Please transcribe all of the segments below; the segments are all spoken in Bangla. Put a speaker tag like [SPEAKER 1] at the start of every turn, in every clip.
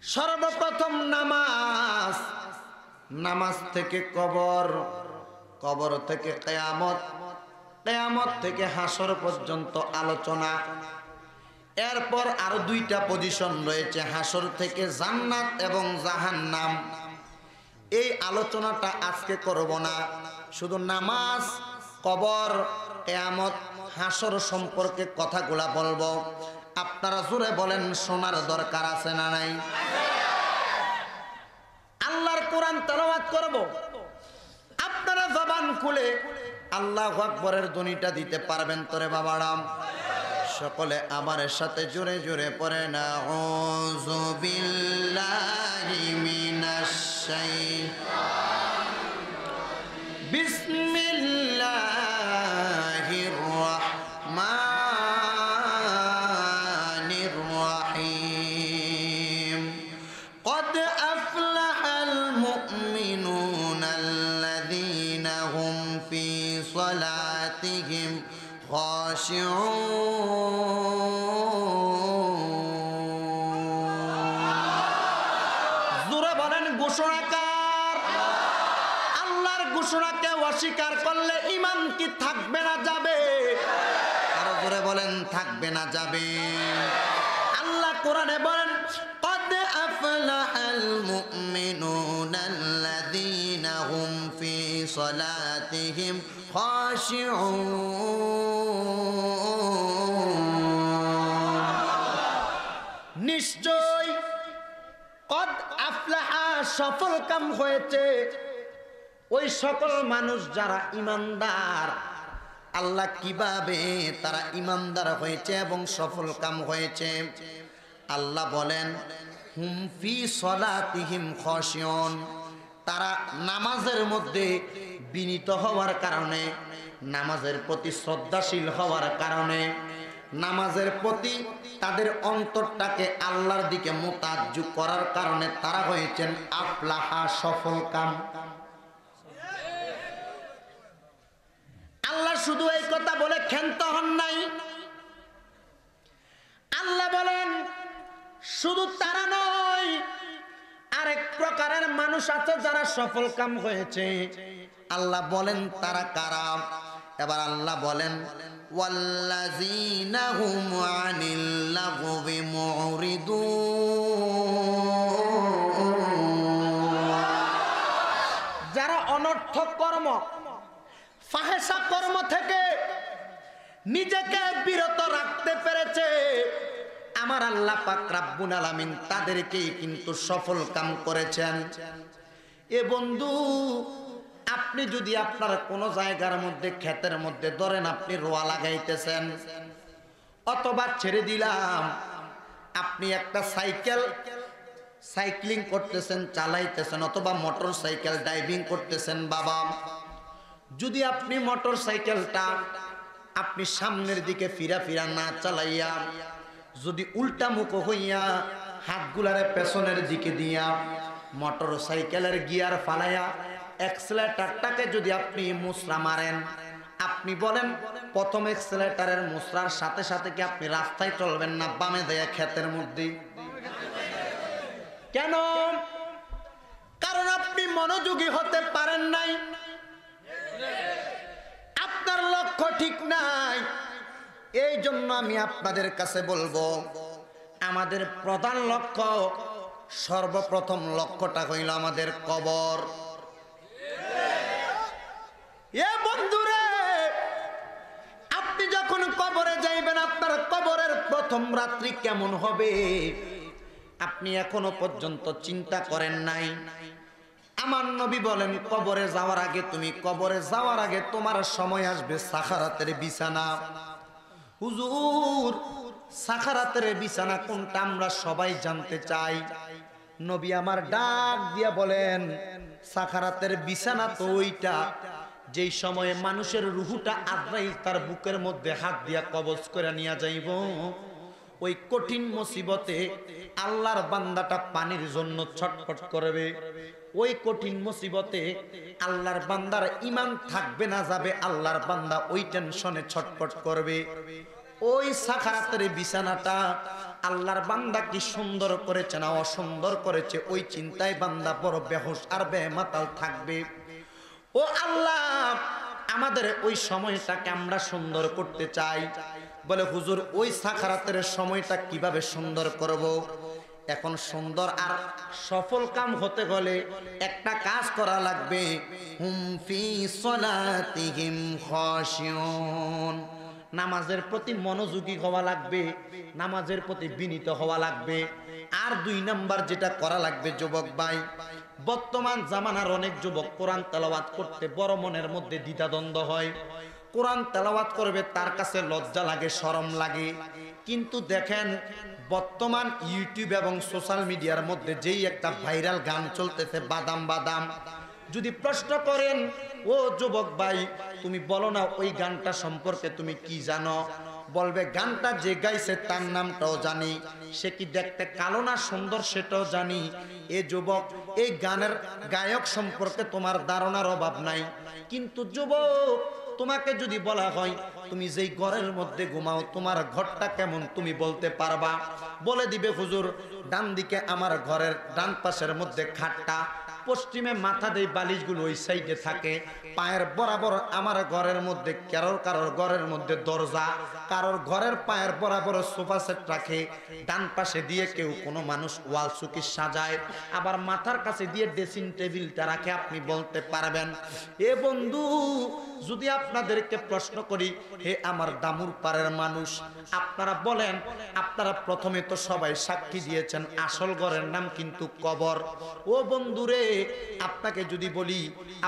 [SPEAKER 1] সর্বপ্রথম নামাজ, নামাজ থেকে কবর, কবর থেকে কিয়ামত, কিয়ামত থেকে হাসর পর্যন্ত আলোচনা। এরপর আরো দুইটা পজিশন রয়েছে, হাসর থেকে জান্নাত এবং জাহান্নাম। এই আলোচনাটা আজকে করব না, শুধু নামাজ, কবর, কিয়ামত, হাসর সম্পর্কে কথাগুলা বলবো। আপনারা জোরে বলেন, শোনার দরকার আছে না নাই? আল্লাহর কোরআন তেলাওয়াত করব, আপনারা জবান খুলে আল্লাহু আকবরের ধ্বনিটা দিতে পারবেন তোরে বাবারাম? সকলে আমার সাথে জোরে জোরে পড়েন, আউযু বিল্লাহি মিনাশ শাইতানির বিসমিল্লাহির রাহমানির রাহিম। قد أفلح المؤمنون الذين هم في صلاتهم জোরে বলেন ঘোষণাকার। আল্লাহর ঘোষণাকে অস্বীকার করলে ঈমান কি থাকবে না যাবে? আরো জোরে বলেন, থাকবে না যাবে? আল্লাহ কোরআনে বলেন, قد أفلح المؤمنون الذين هم في صلاتهم خاشعون। নিশ্চয় قد أفلح সফল কাম হয়েছে ওই সকল মানুষ যারা ঈমানদার। আল্লাহ কিভাবে তারা ঈমানদার হয়েছে এবং সফল কাম হয়েছে? আল্লাহ বলেন, হুম ফি সলাতিহিম খাশিউন, তারা নামাজের মধ্যে বিনীত হওয়ার কারণে, নামাজের প্রতি শ্রদ্ধাশীল হওয়ার কারণে, নামাজের প্রতি তাদের অন্তরটাকে আল্লাহর দিকে মুতাজ্জু করার কারণে তারা হয়েছেন আফলাহা, সফল কাম। আল্লাহ শুধু এই কথা বলে ক্ষান্ত হন নাই। আল্লাহ বলেন শুধু তারা নয়, আরেক প্রকারের মানুষ আছে যারা সফল কাম হয়েছে। আল্লাহ বলেন তারা কারা? এবার আল্লাহ বলেন, ওয়াল্লাযীনা হুম আনিল লাগবি মুরিদুন, যারা অনর্থক কর্ম, ফাহেসা কর্ম থেকে নিজেকে বিরত রাখতে পেরেছে, আমার আল্লাহ পাক রাব্বুল আলামিন তাদেরকেই কিন্তু সফল কাম করেছেন। এ বন্ধু, আপনি যদি আপনার কোন জায়গার মধ্যে, ক্ষেতের মধ্যে ধরেন আপনি রোয়া লাগাইতেছেন, অথবা ছেড়ে দিলাম আপনি একটা সাইক্লিং করতেছেন, চালাইতেছেন, অথবা মোটর সাইকেল ড্রাইভিং করতেছেন। বাবা, যদি আপনি মোটর সাইকেলটা আপনি সামনের দিকে ফিরা ফিরা না চালাইয়া, যদি উল্টা মুখ হইয়া হাতগুলারে পেছনের দিকে দিয়া মোটর সাইকেলের গিয়ার ফালাইয়া অ্যাক্সিলারেটরটাকে যদি আপনি মুসরা মারেন, আপনি বলেন প্রথম অ্যাক্সিলারেটরের মুসরার সাথে সাথে কি আপনি রাস্তায় চলবেন না বামে দেয়া ক্ষেতের মধ্যে? কেন? কারণ আপনি মনোযোগী হতে পারেন নাই, আপনার লক্ষ্য ঠিক নাই। এই জন্য আমি আপনাদের কাছে বলবো, আমাদের প্রধান লক্ষ্য, সর্বপ্রথম লক্ষ্যটা হইল আমাদের কবর। এ বন্ধুরে, আপনি যখন কবরে যাইবেন, আপনার কবরের প্রথম রাত্রি কেমন হবে আপনি এখনো পর্যন্ত চিন্তা করেন নাই। আমার নবী বলেন, কবরে যাওয়ার আগে, তুমি কবরে যাওয়ার আগে তোমার সময় আসবে সাখারাতের বিছানা। হুজুর, সাখারাতের বিছানা কোনটা আমরা সবাই জানতে চাই। নবী আমার ডাক দিয়া বলেন, সাখারাতের বিছানা তো ওইটা যেই সময়ে মানুষের রুহুটা আজরাইল তার বুকের মধ্যে হাত দিয়া কবজ করে নিয়ে যাইব। ওই কঠিন মুসিবতে আল্লাহর বান্দাটা পানির জন্য ছটফট করবে। ওই কঠিন মুসিবতে আল্লাহর বান্দার ঈমান থাকবে না যাবে, আল্লাহর বান্দা ওই টেনশনে ছটফট করবে। ওই সাখারাতের বিছানাটা আল্লাহর বান্দা কি সুন্দর করেছে না অসুন্দর করেছে, ওই চিন্তায় বান্দা বড় বেহুশ আর বেমাতাল থাকবে। ও আল্লাহ, আমাদের ওই সময়টাকে আমরা সুন্দর করতে চাই। বলে হুজুর ওই সাখারাতের সময়টা কিভাবে সুন্দর করব? এখন সুন্দর আর সফল কাম হতে গেলে একটা কাজ করা লাগবে। হুম ফি সলাতিহিম খাশিউন, নামাজের প্রতি মনোযোগী হওয়া লাগবে, নামাজের প্রতি বিনীত হওয়া লাগবে। আর 2 নাম্বার যেটা করা লাগবে যুবক ভাই, বর্তমান জামানার অনেক যুবক কোরআন তেলাওয়াত করতে বড় মনের মধ্যে দ্বিধাদ্বন্দ্ব হয়। কোরআন তেলাওয়াত করবে তার কাছে লজ্জা লাগে, শরম লাগে। কিন্তু দেখেন বর্তমান ইউটিউব এবং সোশ্যাল মিডিয়ার মধ্যে যেই একটা ভাইরাল গান চলতেছে বাদাম বাদাম, যদি প্রশ্ন করেন ও যুবক ভাই তুমি বলো না ওই গানটা সম্পর্কে তুমি কি জানো, বলবে গানটা যে গাইছে তার নামটাও জানি, সে কি দেখতে কালো না সুন্দর সেটাও জানি। এ যুবক, এই গানের গায়ক সম্পর্কে তোমার ধারণার অভাব নাই। কিন্তু যুবক, তোমাকে যদি বলা হয় তুমি যেই ঘরের মধ্যে ঘুমাও তোমার ঘরটা কেমন তুমি বলতে পারবা? বলে দিবে হুজুর ডান দিকে আমার ঘরের ডান পাশের মধ্যে খাটটা, পশ্চিমে মাথা দেই বালিশগুলো ওই সাইডে থাকে, পায়ের বরাবর আমার ঘরের মধ্যে কারোর ঘরের মধ্যে দরজা, কারোর ঘরের পায়ের বরাবর সোফা সেট রাখে, ডান পাশে দিয়ে কেউ কোনো মানুষ ওয়াল সুকি সাজায়, আবার মাথার কাছে দিয়ে ড্রেসিং টেবিলটা রাখে। আপনি বলতে পারবেন? এ বন্ধু, যদি আপনাদেরকে প্রশ্ন করি, হে আমার দামুর পাড়ের মানুষ, আপনারা বলেন, আপনারা প্রথমে তো সবাই সাক্ষী দিয়েছেন আসল ঘরের নাম কিন্তু কবর। ও বন্ধুরে, আপনাকে যদি বলি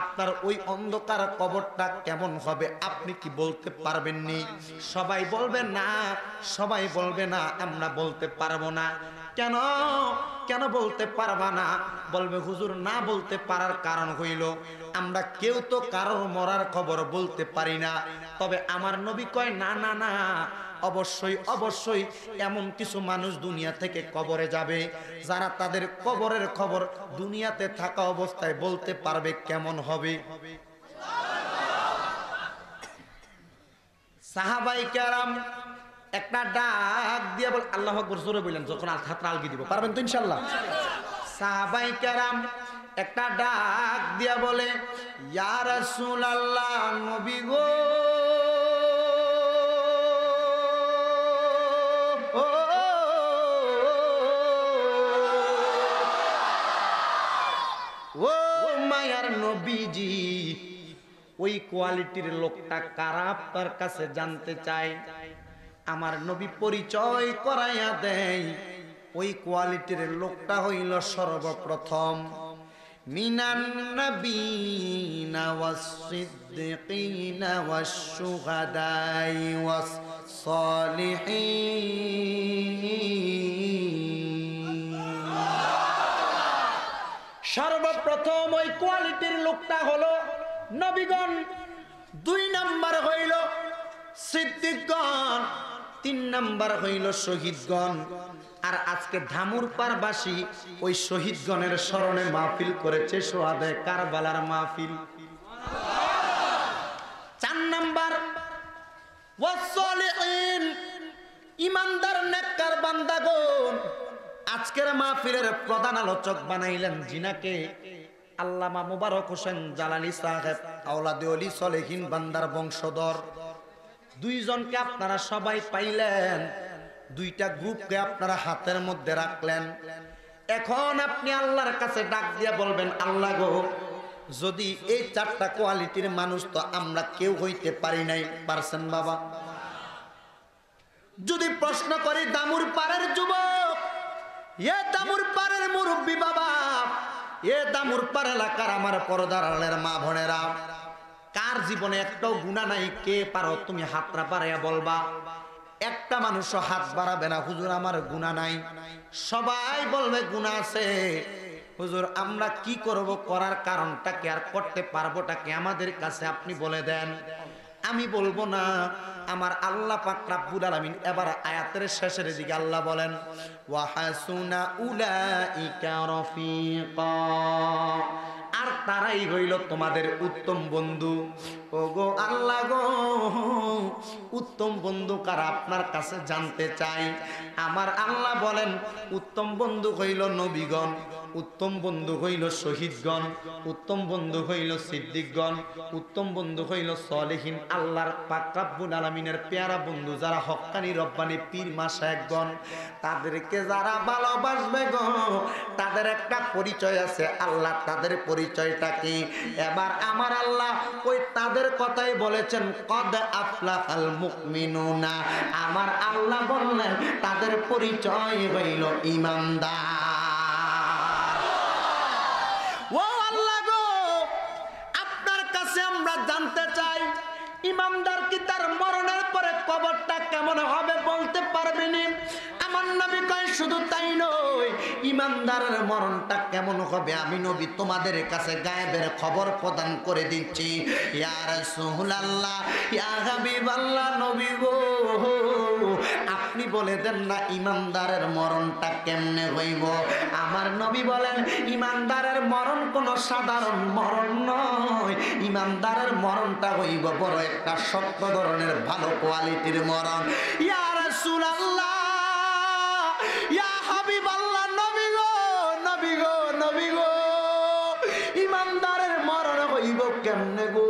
[SPEAKER 1] আপনার ওই অন্ধকার কবরটা কেমন হবে, আপনি কি বলতে পারবেন? নি সবাই বলবে না, সবাই বলবে না আমরা বলতে পারবো না। কেন কেন বলতে পারবা না? বলবে হুজুর না বলতে পারার কারণ হইল আমরা কেউ তো কারোর মরার খবর বলতে পারি না। তবে আমার নবী কয় না না না, অবশ্যই অবশ্যই এমন কিছু মানুষ দুনিয়া থেকে কবরে যাবে যারা তাদের কবরের খবর দুনিয়াতে থাকা অবস্থায় বলতে পারবে। কেমন হবে? সাহাবায়ে কেরাম একটা ডাক দিয়ে বল, আল্লাহু আকবার জোরে বললেন, যখন হাতটা আলগি দিব, পারবেন তো ইনশাআল্লাহ? সাহাবায়ে কেরাম একটা ডাক দিয়া বলে, ইয়া রাসূলুল্লাহ, নবী গো, ও মায়ার নবীজি, ওই কোয়ালিটির লোকটা কারা আপনার কাছে জানতে চাই। আমার নবী পরিচয় করাইয়া দেয়, ওই কোয়ালিটির লোকটা হইল সর্বপ্রথম মিনান নাবিয়িনা ওয়াস-সিদ্দিকিনা ওয়াশ-শুহাদাই ওয়াস-সালিহিন। সর্বপ্রথম ওই কোয়ালিটির লোকটা হলো নবীগণ, 2 নাম্বার হইল সিদ্দিকগণ, 3 নাম্বার হইল শহীদগণ। আর আজকে ধামুরপাড়বাসী ওই শহীদগণের স্মরণে মাহফিল করেছে, সোহাদায়ে কারবালার মাহফিল। 4 নাম্বার ওয়াস-সালিহিন, ইমানদার নেককার বান্দাগণ। আজকের মাহফিলের প্রধান আলোচক বানাইলেন জিনাকে আল্লামা মুবারক হোসেন জালালি সাহেব, আওলাদে ওলি সলেহিন বান্দার বংশধর। 2 জনকে আপনারা সবাই পাইলেন, 2টা গ্রুপকে আপনারা হাতের মধ্যে রাখলেন। এখন আপনি আল্লাহর কাছে ডাক দিয়া বলবেন, আল্লাহ গো, যদি এই 4টা কোয়ালিটির মানুষ তো আমরা কেউ হইতে পারি নাই, পারছেন বাবা? যদি প্রশ্ন করি দামুর পাড়ের যুবক, এ দামুর পাড়ের মুরব্বী বাবা, এ দামুর পাড় এলাকার আমার পর্দার আড়ালের মা বোনেরা, কার জীবনে একটাও গুনাহ নাই? কে পারো তুমি হাতটা বাড়াইয়া বলবা? একটা মানুষও হাত বাড়াবে না, হুজুর আমার গুনাহ নাই। সবাই বলবে গুনাহ আছে। হুজুর আমরা কি করব, করার কারণটা কি আর করতে পারবোটা কি আমাদের কাছে আপনি বলে দেন। আমি বলবো না, আমার আল্লাহ পাক রব্বুল আলামিন এবার আয়াতের শেষের দিকে আল্লাহ বলেন, ওয়া হাসুনা উলাইকা রাফিকা। আর তারাই হইল তোমাদের উত্তম বন্ধু। ওগো আল্লাহ গো, উত্তম বন্ধু কারা আপনার কাছে জানতে চাই। আমার আল্লাহ বলেন উত্তম বন্ধু হইল নবীগণ, উত্তম বন্ধু হইল শহীদগণ, উত্তম বন্ধু হইল সিদ্দিকগণ, উত্তম বন্ধু হইল সালেহীন, আল্লাহর পাক রব্বুল আলামিনের পেয়ারা বন্ধু যারা হক্কানি রব্বানি পীর মাশায়েখগণ। তাদেরকে যারা ভালোবাসবে গো, তাদের একটা পরিচয় আছে। আল্লাহ তাদের পরিচয়টা কি? এবার আমার আল্লাহ ওই তাদের কথাই বলেছেন, কদ আফলাহাল মুমিনুনা। আমার আল্লাহ বললেন তাদের পরিচয় হইল ঈমানদার। ও আল্লাহ গো, আপনার কাছে আমরা জানতে চাই, ঈমানদার কি তার মরণের পরে কবরটা কেমন হবে বলতে পারবেনি? আমার নবী কয় শুধু তাই নয়, ঈমানদারের মরণটা কেমন হবে আমি নবী তোমাদের কাছে গায়েবের খবর প্রদান করে দিচ্ছি। ইয়া রাসূলুল্লাহ, ইয়া হাবিবাল্লাহ, নবী গো আপনি বলে দেন না ঈমানদারের মরণটা কেমনে হইব? আমার নবী বলেন ঈমানদারের মরণ কোনো সাধারণ মরণ নয়, ঈমানদারের মরণটা হইব বড় একটা শক্ত ধরনের ভালো কোয়ালিটির মরণ। ইয়া রাসূলুল্লাহ, ইয়া হাবিবাল্লাহ, নবী গো, নবী গো, নবী গো ঈমানদারের মরণ হইব কেমনে গো?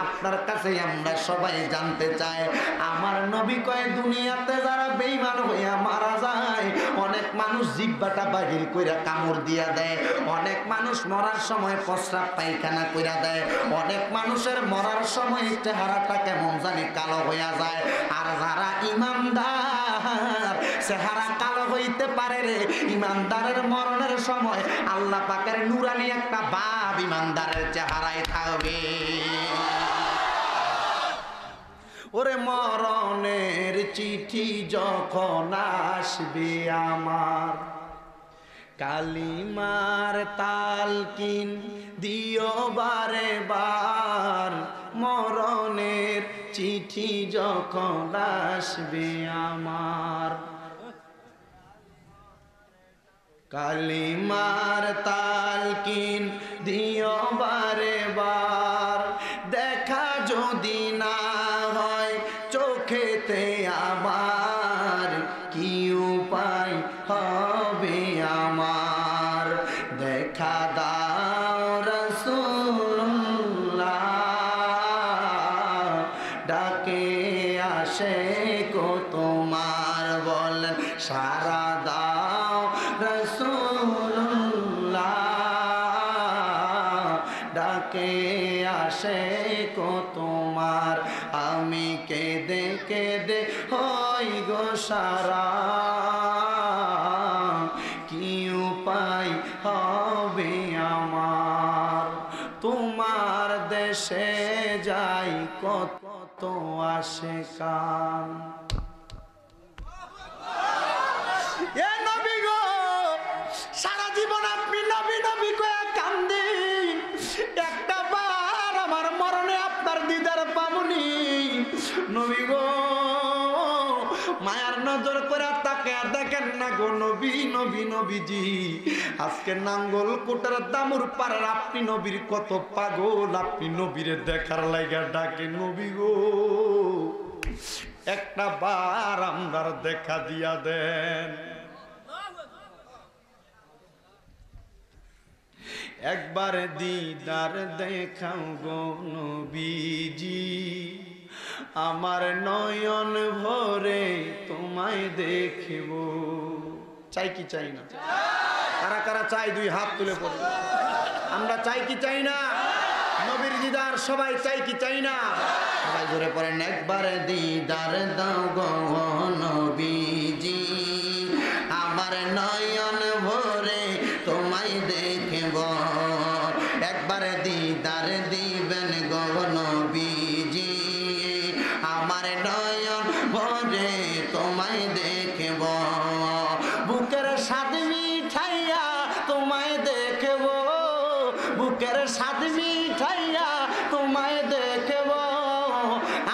[SPEAKER 1] আপনার কাছে আমরা সবাই জানতে চাই। আমার নবী কয় দুনিয়াতে যারা বেঈমান হইয়া মারা যায়, অনেক মানুষ জিহ্বাটা বাহির কইরা কামড় দিয়া দেয়, অনেক মানুষ মরার সময় প্রস্রাব পায়খানা কইরা দেয়, অনেক মানুষের মরার সময় চেহারাটা কেমন জানি কালো হইয়া যায়। আর যারা ঈমানদার চেহারা কালো হইতে পারে রে, ঈমানদারের মরণের সময় আল্লাহ পাকের নূরানি একটা ভাব ঈমানদারের চেহারায় থাকবে। ওরে মরণের চিঠি যখন আসবে আমার, কালিমার তালকিন দিও বারে বার। মরণের চিঠি যখন আসবে আমার, কালিমার তালকিন দিও বারে বার। দেখা যদি না হয় চোখেতে আমার, কি উপায় হবে আমার? দেখা দাও রাসূলুল্লাহ, ডাকে আসে কো তোমার, বলেন সারা দাও রাসূলুল্লাহ, ডাকে আসে কো তোমার। আমি কেঁদে কেঁদে হই গো সারা, কি উপায় হবে আমার? তোমার দেশে যাই কত আসে কান। এ নবী গো, সারা জীবন আপনি নবী নবী কয়ে কান্দি, একটা বার আমার মরণে আপনার দিদার পামুনি। নবী গো মায়ার নজর করে তাকে আর দেখেন না গো নবী, নবী নবীজি। আজকে নাঙ্গল কোটার দামুর পাড়ার আপনি নবীর কত পাগল, আপনি নবীরে দেখার লাগা ডাকে। নবী গো একটা বার আমরার দেখা দিয়া দেন। একবার দিদার দেখাও গো নবীজি, আমার নয়ন ভরে তোমায় দেখব। চাই কি চাই না? কারা কারা চাই দুই হাত তুলে পড়ে। আমরা চাই কি চাই না? নবীর দিদার সবাই চাই কি চাই না? সবাই জোরে পড়েন, একবার দিদার দাও গো নবীজি, আমার নয়ন ভরে তোমায় দেখব। একবার দিদার দিবেন গো নবীজি, আমার নয়ন ভরে তোমায় দেখব। বুকের স্বাদ মিঠাইয়া তোমায় দেখব, বুকের স্বাদ মিঠাইয়া তোমায় দেখব।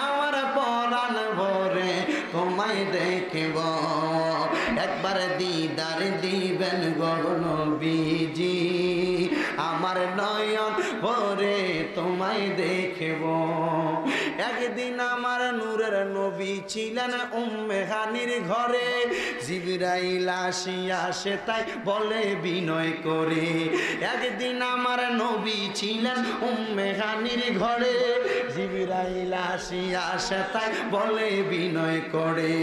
[SPEAKER 1] আমার পরাণ ভরে তোমায় দেখব। একবার দিদার দিবেন গো নবীজি, আমার নয়ন একদিন আমার নূরের নবী ছিলেন উম্মে হানির ঘরে, জিবরাইল আসিয়া সে তাই বলে বিনয় করে। একদিন আমার নবী ছিলেন উম্মে হানির ঘরে, জিবরাইল আসিয়া সে তাই বলে বিনয় করে।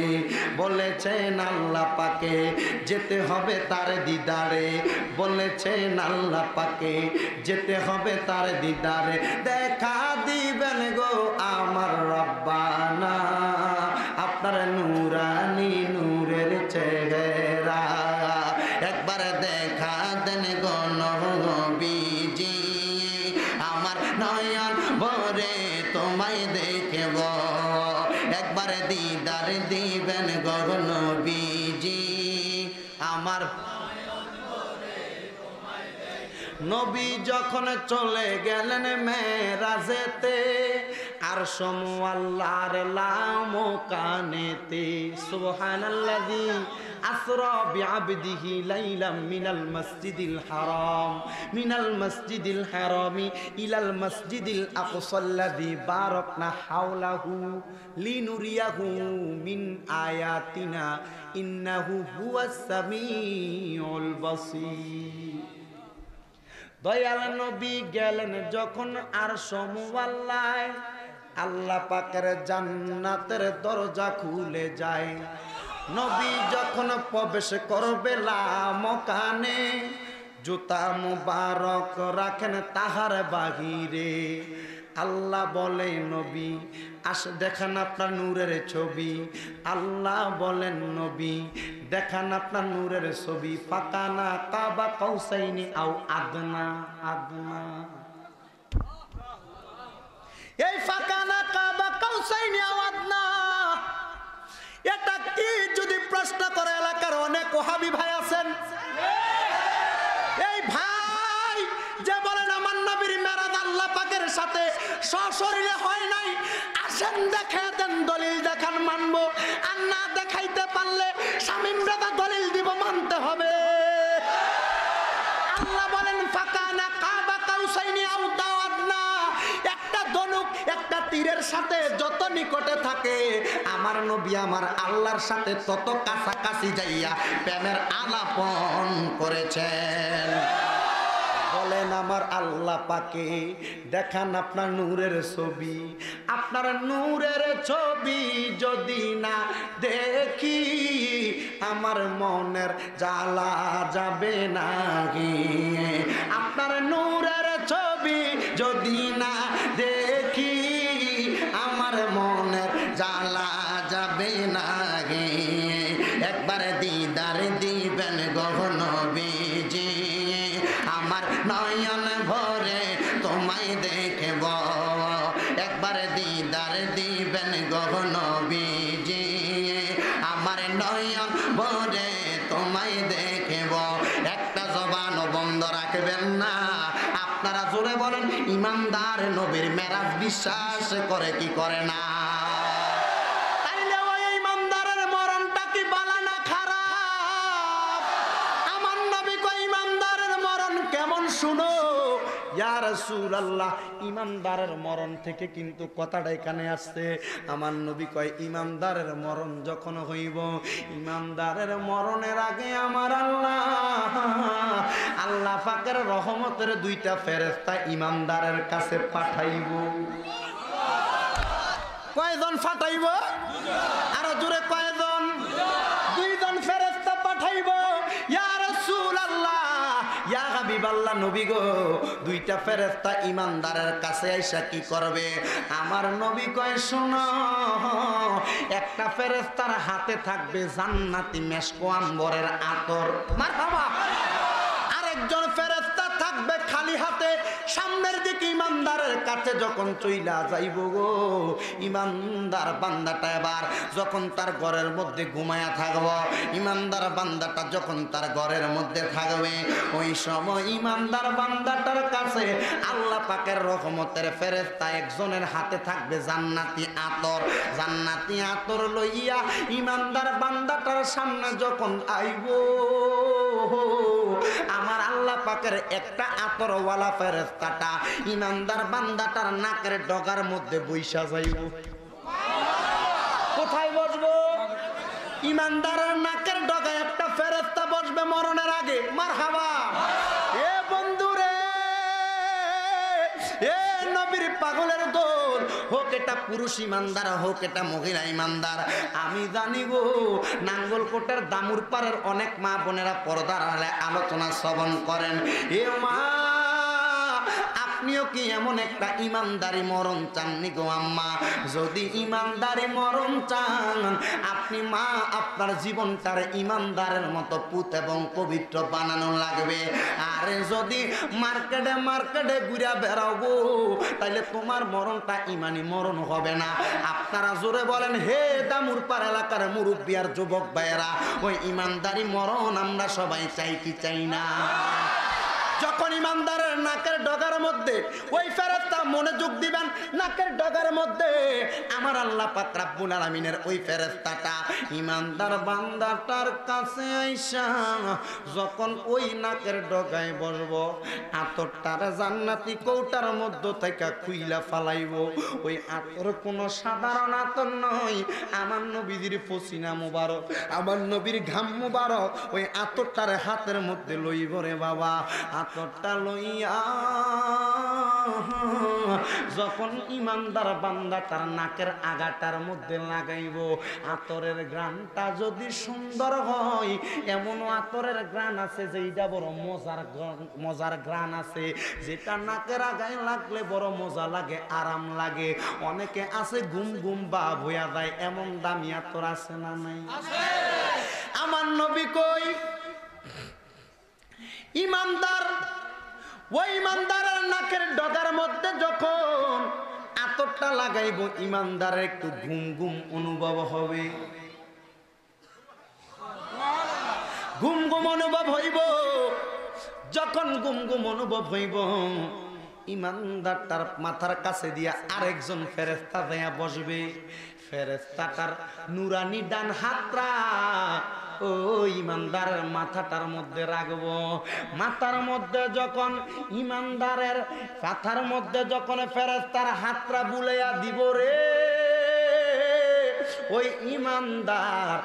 [SPEAKER 1] বলেছেন আল্লাহ পাকে যেতে হবে তার দিদারে, বলেছেন আল্লাহ পাকে যেতে হবে তার দিদারে। দেখা দিবেন গো আমার রব্বানা, আপনার নূরানি নূরের চেহারা। একবার দেখা দেন গো নবীজি, আমার নয়ন ভরে তোমায় দেখব। একবার দিদার দিবেন গো নবীজি, আমার নবী যখন চলে গেলেন মেরাজেতে, আর সমু আল্লাহর লামকানেতে। সুবহানাল্লাযী আসরা বিআবদিহি লাইলাম মিনাল মাসজিদিল হারাম ইলাল মাসজিদিল আকসাল্লাযী বারাকনা হাওলাহু লিনুরিয়াহু মিন আয়াতিনা ইন্নাহু হুয়াস সামিউল বাসীর। দয়াল নবী গেলেন যখন আর সমুয়াল্লায়, আল্লাহ পাকের জান্নাতের দরজা খুলে যায়। নবী যখন প্রবেশ করবে লামকানে, জুতা মুবারক রাখেন তাহার বাহিরে। আল্লাহ বলে নবী দেখান আপনার নূরের ছবি। আল্লাহ বলেন নবী দেখান আপনার নূরের ছবি। ফাকানা কাবা কাউসাইনি আও আদনা। এই ফাকানা কাবা কাউসাইনি আও আদনা, এটা কি যদি প্রশ্ন করে এলাকার অনেক ওহাবি ভাই আছেন, এই ভাই যে বলেন আমার নবীর মেরাজ আল্লাহ পাকের সাথে সশরীরে হয় নাই, আসেন দেখে দেন, দলিল দেখান মানবো, আর না দেখাইতে পারলে শামীম রাজা দলিল দিব, মানতে হবে। আল্লাহ বলেন ফাকানা কাবা কাউসাইনি আও আদনা, একটা ধনুক একটা তীরের সাথে যত নিকটে থাকে আমার নবী আমার আল্লাহর সাথে তত কাছাকাছি যাইয়া প্রেমের আলাপন করেছেন। বলেন আমার আল্লাহ পাকে দেখান আপনার নূরের ছবি। আপনার নূরের ছবি যদি না দেখি আমার মনের জ্বালা যাবে না। আপনার নূরের ছবি যদি না দেখি আমার মনের জ্বালা যাবে না। একবার দিদার দিবেন গো নবীজি, আমার নয়ন ভরে তোমায় দেখব। একবার দিদার দিবেন গো নবীজি, আমার নয়ন ভরে তোমায় দেখব। একটা জবান বন্ধ রাখবেন না। আপনারা জোরে বলেন ইমানদার নবীর মেরাজ বিশ্বাস করে কি করে না? তাইলে ওই ইমানদারের মরণটা কি বালা না খারাপ? আমার নবী কই ইমানদারের মরণ কেমন শুনো। ইয়া রাসূলুল্লাহ, ইমানদারের মরণ থেকে কিন্তু কথাটা এখানে আসছে। আমার নবী কয় ইমানদারের মরণ যখন হইব, ইমানদারের মরণের আগে আমার আল্লাহ পাকের রহমতের দুইটা ফেরেশতা ইমানদারের কাছে পাঠাইব। কয়জন পাঠাইব? আরো জোরে কয়জন? দুইজন ফেরেশতা পাঠাইব। ইয়া রাসূলুল্লাহ, ইয়া হাবিবাল্লাহ নবী গো, দুইটা ফেরেশতা ইমানদারের কাছে আইসা কি করবে? আমার নবী কয় শোনো, একটা ফেরেশতার হাতে থাকবে জান্নাতি মেশক আম্বরের আতর, মারহাবা। আরেকজন ফেরেশতা থাকবে খালি হাতে। সামনের দিকে ইমানদারের কাছে যখন চইলা যাইব গো, ইমানদার বান্দাটা এবার যখন তার ঘরের মধ্যে ঘুমায়া থাকব, ইমানদার বান্দাটা যখন তার ঘরের মধ্যে থাকবে, ওই সময় ইমানদার বান্দাটার কাছে আল্লাহ পাকের রহমতের ফেরেশতা একজনের হাতে থাকবে জান্নাতি আতর। জান্নাতি আতর লইয়া ইমানদার বান্দাটার সামনে যখন আইব, আমার আল্লাহ পাকের একটা আতরওয়ালা ফেরেশতাটা ইমানদার বান্দাটার নাকের ডগার মধ্যে বইসা যাইব। কোথায় বসবো? ইমানদারের নাকের ডগায় একটা ফেরেশতা বসবে মরণের আগে। মারহাবা। এ বন্ধুরে, এ নবীর পাগলের দল, হোক এটা পুরুষ ইমানদার হোক এটা মহিলা ইমানদার, আমি জানি গো নাঙ্গলকোটের দামুর পাড়ের অনেক মা বোনেরা পর্দার আড়ালে আলোচনা শ্রবণ করেন। এ মা, আপনিও কি এমন একটা ইমানদারি মরণ চাননি গো আম্মা? যদি ইমানদারি মরণ চান আপনি মা, আপনার জীবনটার ইমানদারের মতো পুত এবং পবিত্র বানানো লাগবে। আর যদি মার্কেটে মার্কেটে ঘুরে বেড়াবো তাইলে তোমার মরণটা ইমানি মরণ হবে না। আপনারা জোরে বলেন হে দামুরপাড় এলাকার মুরব্বী আর যুবক ভাইয়েরা, ওই ইমানদারি মরণ আমরা সবাই চাই কি চাই না? যখন ইমানদারের নাকের ডগার মধ্যে ওই ফেরেশতা মনোযোগ দিবেন, নাকের ডগার মধ্যে আমার আল্লাহ পাক রব্বুল আলামিনের ওই ফেরেশতাটা ইমানদার বান্দাটার কাছে আইসা যখন ওই নাকের ডগায় বসবো, আতরটার জান্নাতি কৌটার মধ্যে থেকে খুইলা ফালাইব। ওই আতর কোনো সাধারণ আতর নয়, আমার নবীর পসিনা মুবারক, আমার নবীর ঘাম মুবারক, ওই আতরটার হাতের মধ্যে লইব রে বাবা। আতরটা লইয়া যখন ইমানদার বান্দা তার নাকের আগাটার মধ্যে লাগাইব, আতরের গ্রানটা যদি সুন্দর হয়, এমন আতরের গ্রান আছে যেটা বড় মজার গ্রান আছে, যেটা নাকের আগায় লাগলে বড় মজা লাগে, আরাম লাগে। অনেকে আছে ঘুম ঘুম ভাব হইয়া যায়, এমন দামি আতর আছে না নাই? আমার নবী কই ইমানদার, ওই ইমানদারের নাকের ডগার মধ্যে যখন আতরটা লাগাইব, ইমানদারের একটু ঘুম ঘুম অনুভব হবে, ঘুম ঘুম অনুভব হইব। যখন ঘুম ঘুম অনুভব হইব, ইমানদারটার মাথার কাছে দিয়া আরেকজন ফেরেশতা দেয়া বসবে। ফেরেশতাটার নুরানি ডান হাতটা ও ইমানদারের মাথাটার মধ্যে রাখবো। মাথার মধ্যে যখন ইমানদারের মাথার মধ্যে যখন ফেরেশতার হাতটা বুলাইয়া দিব রে, ওই ইমানদার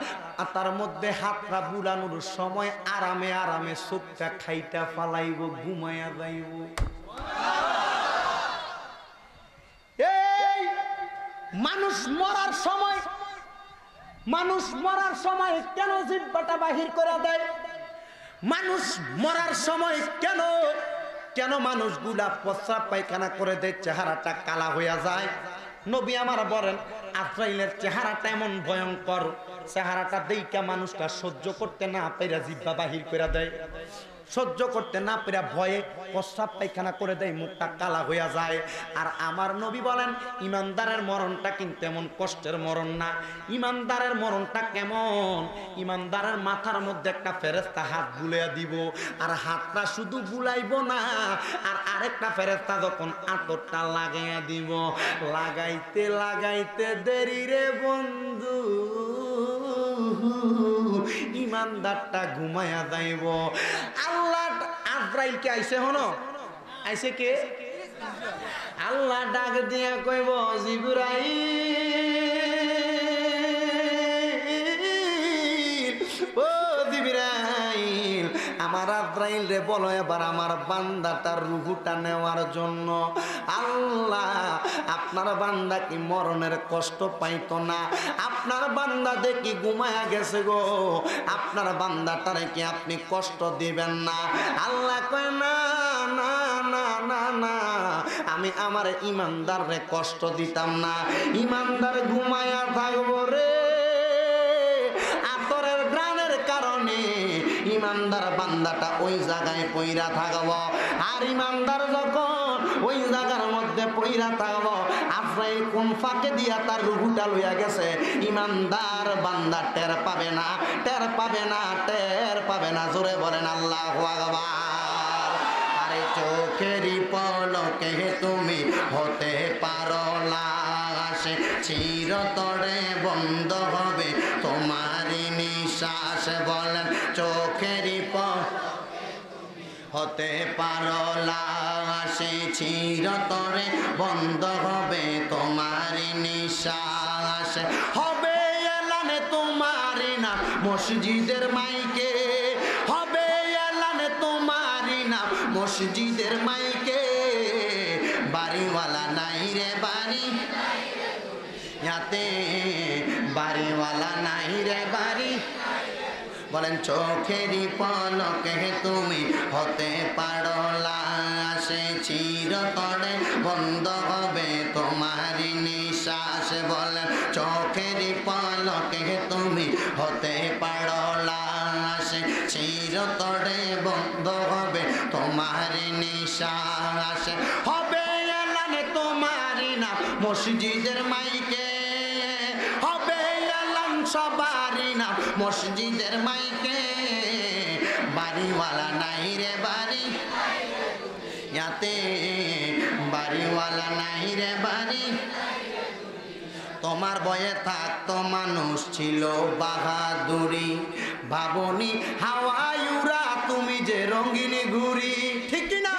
[SPEAKER 1] তার মধ্যে হাতটা বুলানোর সময় আরামে আরামে চোখটা খাইটা ফালাইব, ঘুমাইয়া যাইব। এই মানুষ মরার সময়, মানুষ মরার সময় কেন জিহ্বাটা বাহির করে দেয়? মানুষ মরার সময় কেন কেন মানুষগুলা প্রস্রাব পায়খানা করে দেয়, চেহারাটা কালা হইয়া যায়? নবী আমার বলেন আজরাইলের চেহারাটা এমন ভয়ঙ্কর, চেহারাটা দেইকা মানুষটা সহ্য করতে না পেরে জিহ্বা বাহির করে দেয়, সহ্য করতে না পেরে ভয়ে প্রস্রাব পায়খানা করে দেয়, মুখটা কালা হইয়া যায়। আর আমার নবী বলেন ইমানদারের মরণটা কিন্তু এমন কষ্টের মরণ না। ইমানদারের মরণটা কেমন? ইমানদারের মাথার মধ্যে একটা ফেরেশতা হাত বুলাইয়া দিব, আর হাতটা শুধু বুলাইব না, আর আরেকটা ফেরেশতা যখন আতরটা লাগাইয়া দিব, লাগাইতে লাগাইতে দেরি রে বন্ধু, ইমানদারটা ঘুমায়া যাইব। আল্লাহ আজরাইলকে আইছে, হনো আইছে কে? আল্লাহ ডাক দিয়া কইব জিবরাইল, ও জিবরাইল, আমার আজরাইল রে বলো এবার আমার বান্দাটার রূহটা নেওয়ার জন্য। আল্লাহ আপনার বান্দা কি মরণের কষ্ট পাইতো না? আপনার বান্দা দেখি ঘুমায়া গেছে গো, আপনার বান্দাটারে কি আপনি কষ্ট দিবেন না? আল্লাহ কয় না না না না না, আমি আমার ইমানদারে কষ্ট দিতাম না, ইমানদার ঘুমায়া থাকবো রে। আতরের গ্রানের কারণে ইমানদার বান্দাটা ওই জায়গায় পইরা থাকবো, আর ইমানদার যখন ওই জায়গার মধ্যে পইরা থাকবো, আজরাইল কোন ফাঁকে দিয়া তার রূহটা লইয়া গেছে ইমানদার বান্দা টের পাবে না, টের পাবে না, টের পাবে না। জোরে বলেন আল্লাহু আকবার। আরে চোখেরই পলকে তুমি হতে পারো লাশ, চিরতরে বন্ধ হবে তোমারই নিঃশ্বাস। বলেন চোখেরই হতে পারো লাশ, চিরতরে বন্ধ হবে তোমার নিঃশ্বাস। হবে এলান তোমার নাম মসজিদের মাইকে, হবে এলান তোমার নাম মসজিদের মাইকে। বাড়িওয়ালা নাই রে বাড়ি, ইয়াতে বাড়িওয়ালা নাই রে বাড়ি। বলেন চোখেরই পলকে তুমি হতে পারো লাশ, চিরতরে বন্ধ হবে তোমার নিঃশ্বাস। বলেন চোখেরই পলকে তুমি হতে পারো লাশ, চিরতরে বন্ধ হবে তোমার নিঃশ্বাস। হবে এলান তোমার নাম মসজিদের মাইকে, হবে এলান সবারই নাম মসজিদের মাইকে। বাড়িওয়ালা নাই রে বাড়ি, ইয়াতে বাড়িওয়ালা নাই রে বাড়ি। তোমার বয়ে থাকতো মানুষ ছিল বাহাদুরি, ভাবনি হাওয়ায়ুরা তুমি যে রঙিনী ঘুরি, ঠিক না?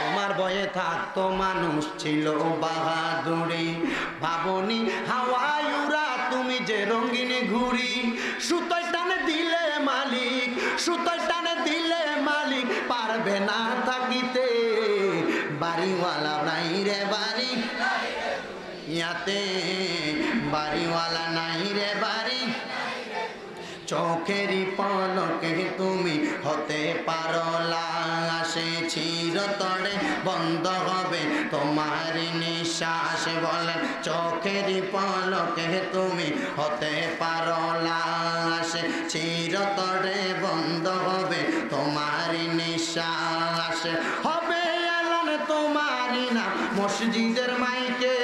[SPEAKER 1] তোমার বয়ে থাকতো মানুষ ছিল বাহাদুরি, ভাবনি হাওয়ায়ুরা তুমি যে রঙিনী ঘুরি। সুতোয় টানে দিলে মালিক, সুতোয় টানে দিলে মালিক পারবে না থাকিতে। বাড়িওয়ালা নাই রে বাড়ি, ইয়াতে বাড়িওয়ালা নাই রে বাড়ি। চোখেরই পলকে তুমি হতে পারো লাশ, চিরতরে বন্ধ হবে তোমার নিঃশ্বাস। বলেন চোখেরই পলকে তুমি হতে পারো লাশ, চিরতরে বন্ধ হবে তোমার নিঃশ্বাস। হবে এলান তোমার নাম মসজিদের মাইকে,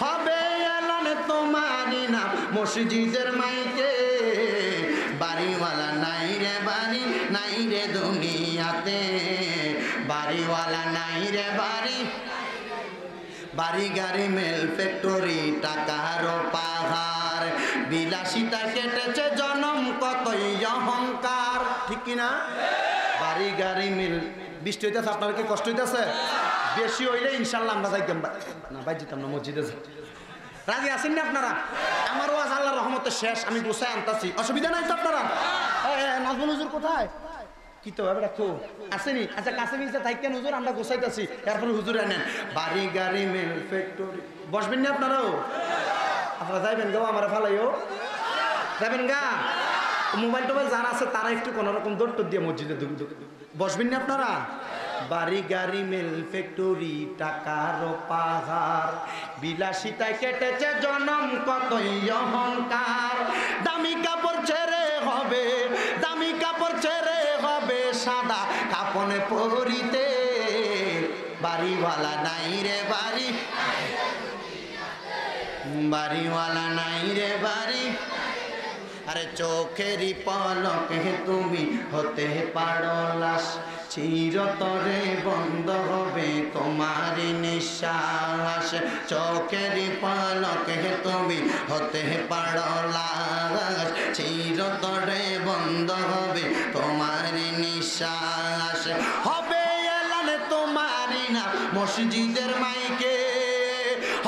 [SPEAKER 1] হবে এলান তোমার নাম মসজিদের মাইকে। বাড়িওয়ালা নাই রে বাড়ি, নাই রে দুনিয়াতে। বাড়িওয়ালা নাই রে বাড়ি, বাড়ি গাড়ি মেল ফ্যাক্টরি টাকার পাহাড়। বিলাসিতা কেটেছে জনম কতই অহংকার, ঠিক কিনা? বাড়ি গাড়ি মিল। বৃষ্টি হইতেছে, আপনার কি কষ্ট হইতেছে? বেশি হইলে ইনশাল্লাহ আমরা যাইতাম না, বাইর যেতাম না মসজিদে। রাজি আছেন না আপনারা? আমার ওয়াজ আল্লাহর রহমতে শেষ, আমি গোছায় আনতাছি, অসুবিধা নাই তো আপনারা? নাজমুল হুজুর কোথায়? কি তো এবার রাখো আসেনি? আচ্ছা কাছে মিশে থাকেন হুজুর, আমরা গোছাইতাছি, এরপরে হুজুর আনেন। বাড়ি গাড়ি মেল ফ্যাক্টরি। বসবেন না আপনারাও? আপনারা যাইবেন গা? আমার ফালাইও যাবেন গা? মোবাইল টোবাইল যারা আছে তারা একটু কোনোরকম দৌড় দিয়ে মসজিদে বসবেন না আপনারা? বাড়ি গাড়ি মেল ফ্যাক্টরি টাকার পাহাড়। বিলাসিতায় কেটেছে জনম কতই অহংকার। দামি কাপড় ছেড়ে হবে, দামি কাপড় ছেড়ে হবে সাদা কাপড়ে পরিতে। বাড়িওয়ালা নাই রে বাড়ি, বাড়িওয়ালা নাই রে বাড়ি। আরে চোখেরই পলকে তুমি হতে পারো লাশ, চিরতরে বন্ধ হবে তোমার নিঃশ্বাস। চোখেরই পলকে তুমি হতে পারো লাশ, চিরতরে বন্ধ হবে তোমার নিঃশ্বাস। হবে এলান তোমার নাম মসজিদের মাইকে,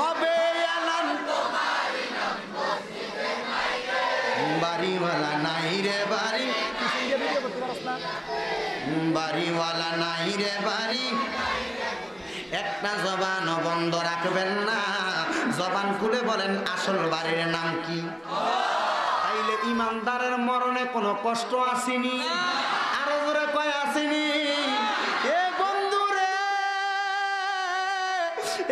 [SPEAKER 1] হবে এলান তোমার নাম মসজিদের মাইকে। বাড়িওয়ালা নাই রে বাড়ি, বাড়িওয়ালা নাই রে বাড়ি। একটা জবান বন্ধ রাখবেন না, জবান খুলে বলেন আসল বাড়ির নাম কি? তাইলে ইমানদারের মরণে কোনো কষ্ট আসেনি, আরো জোরে কয় আসেনি? এ বন্ধু রে,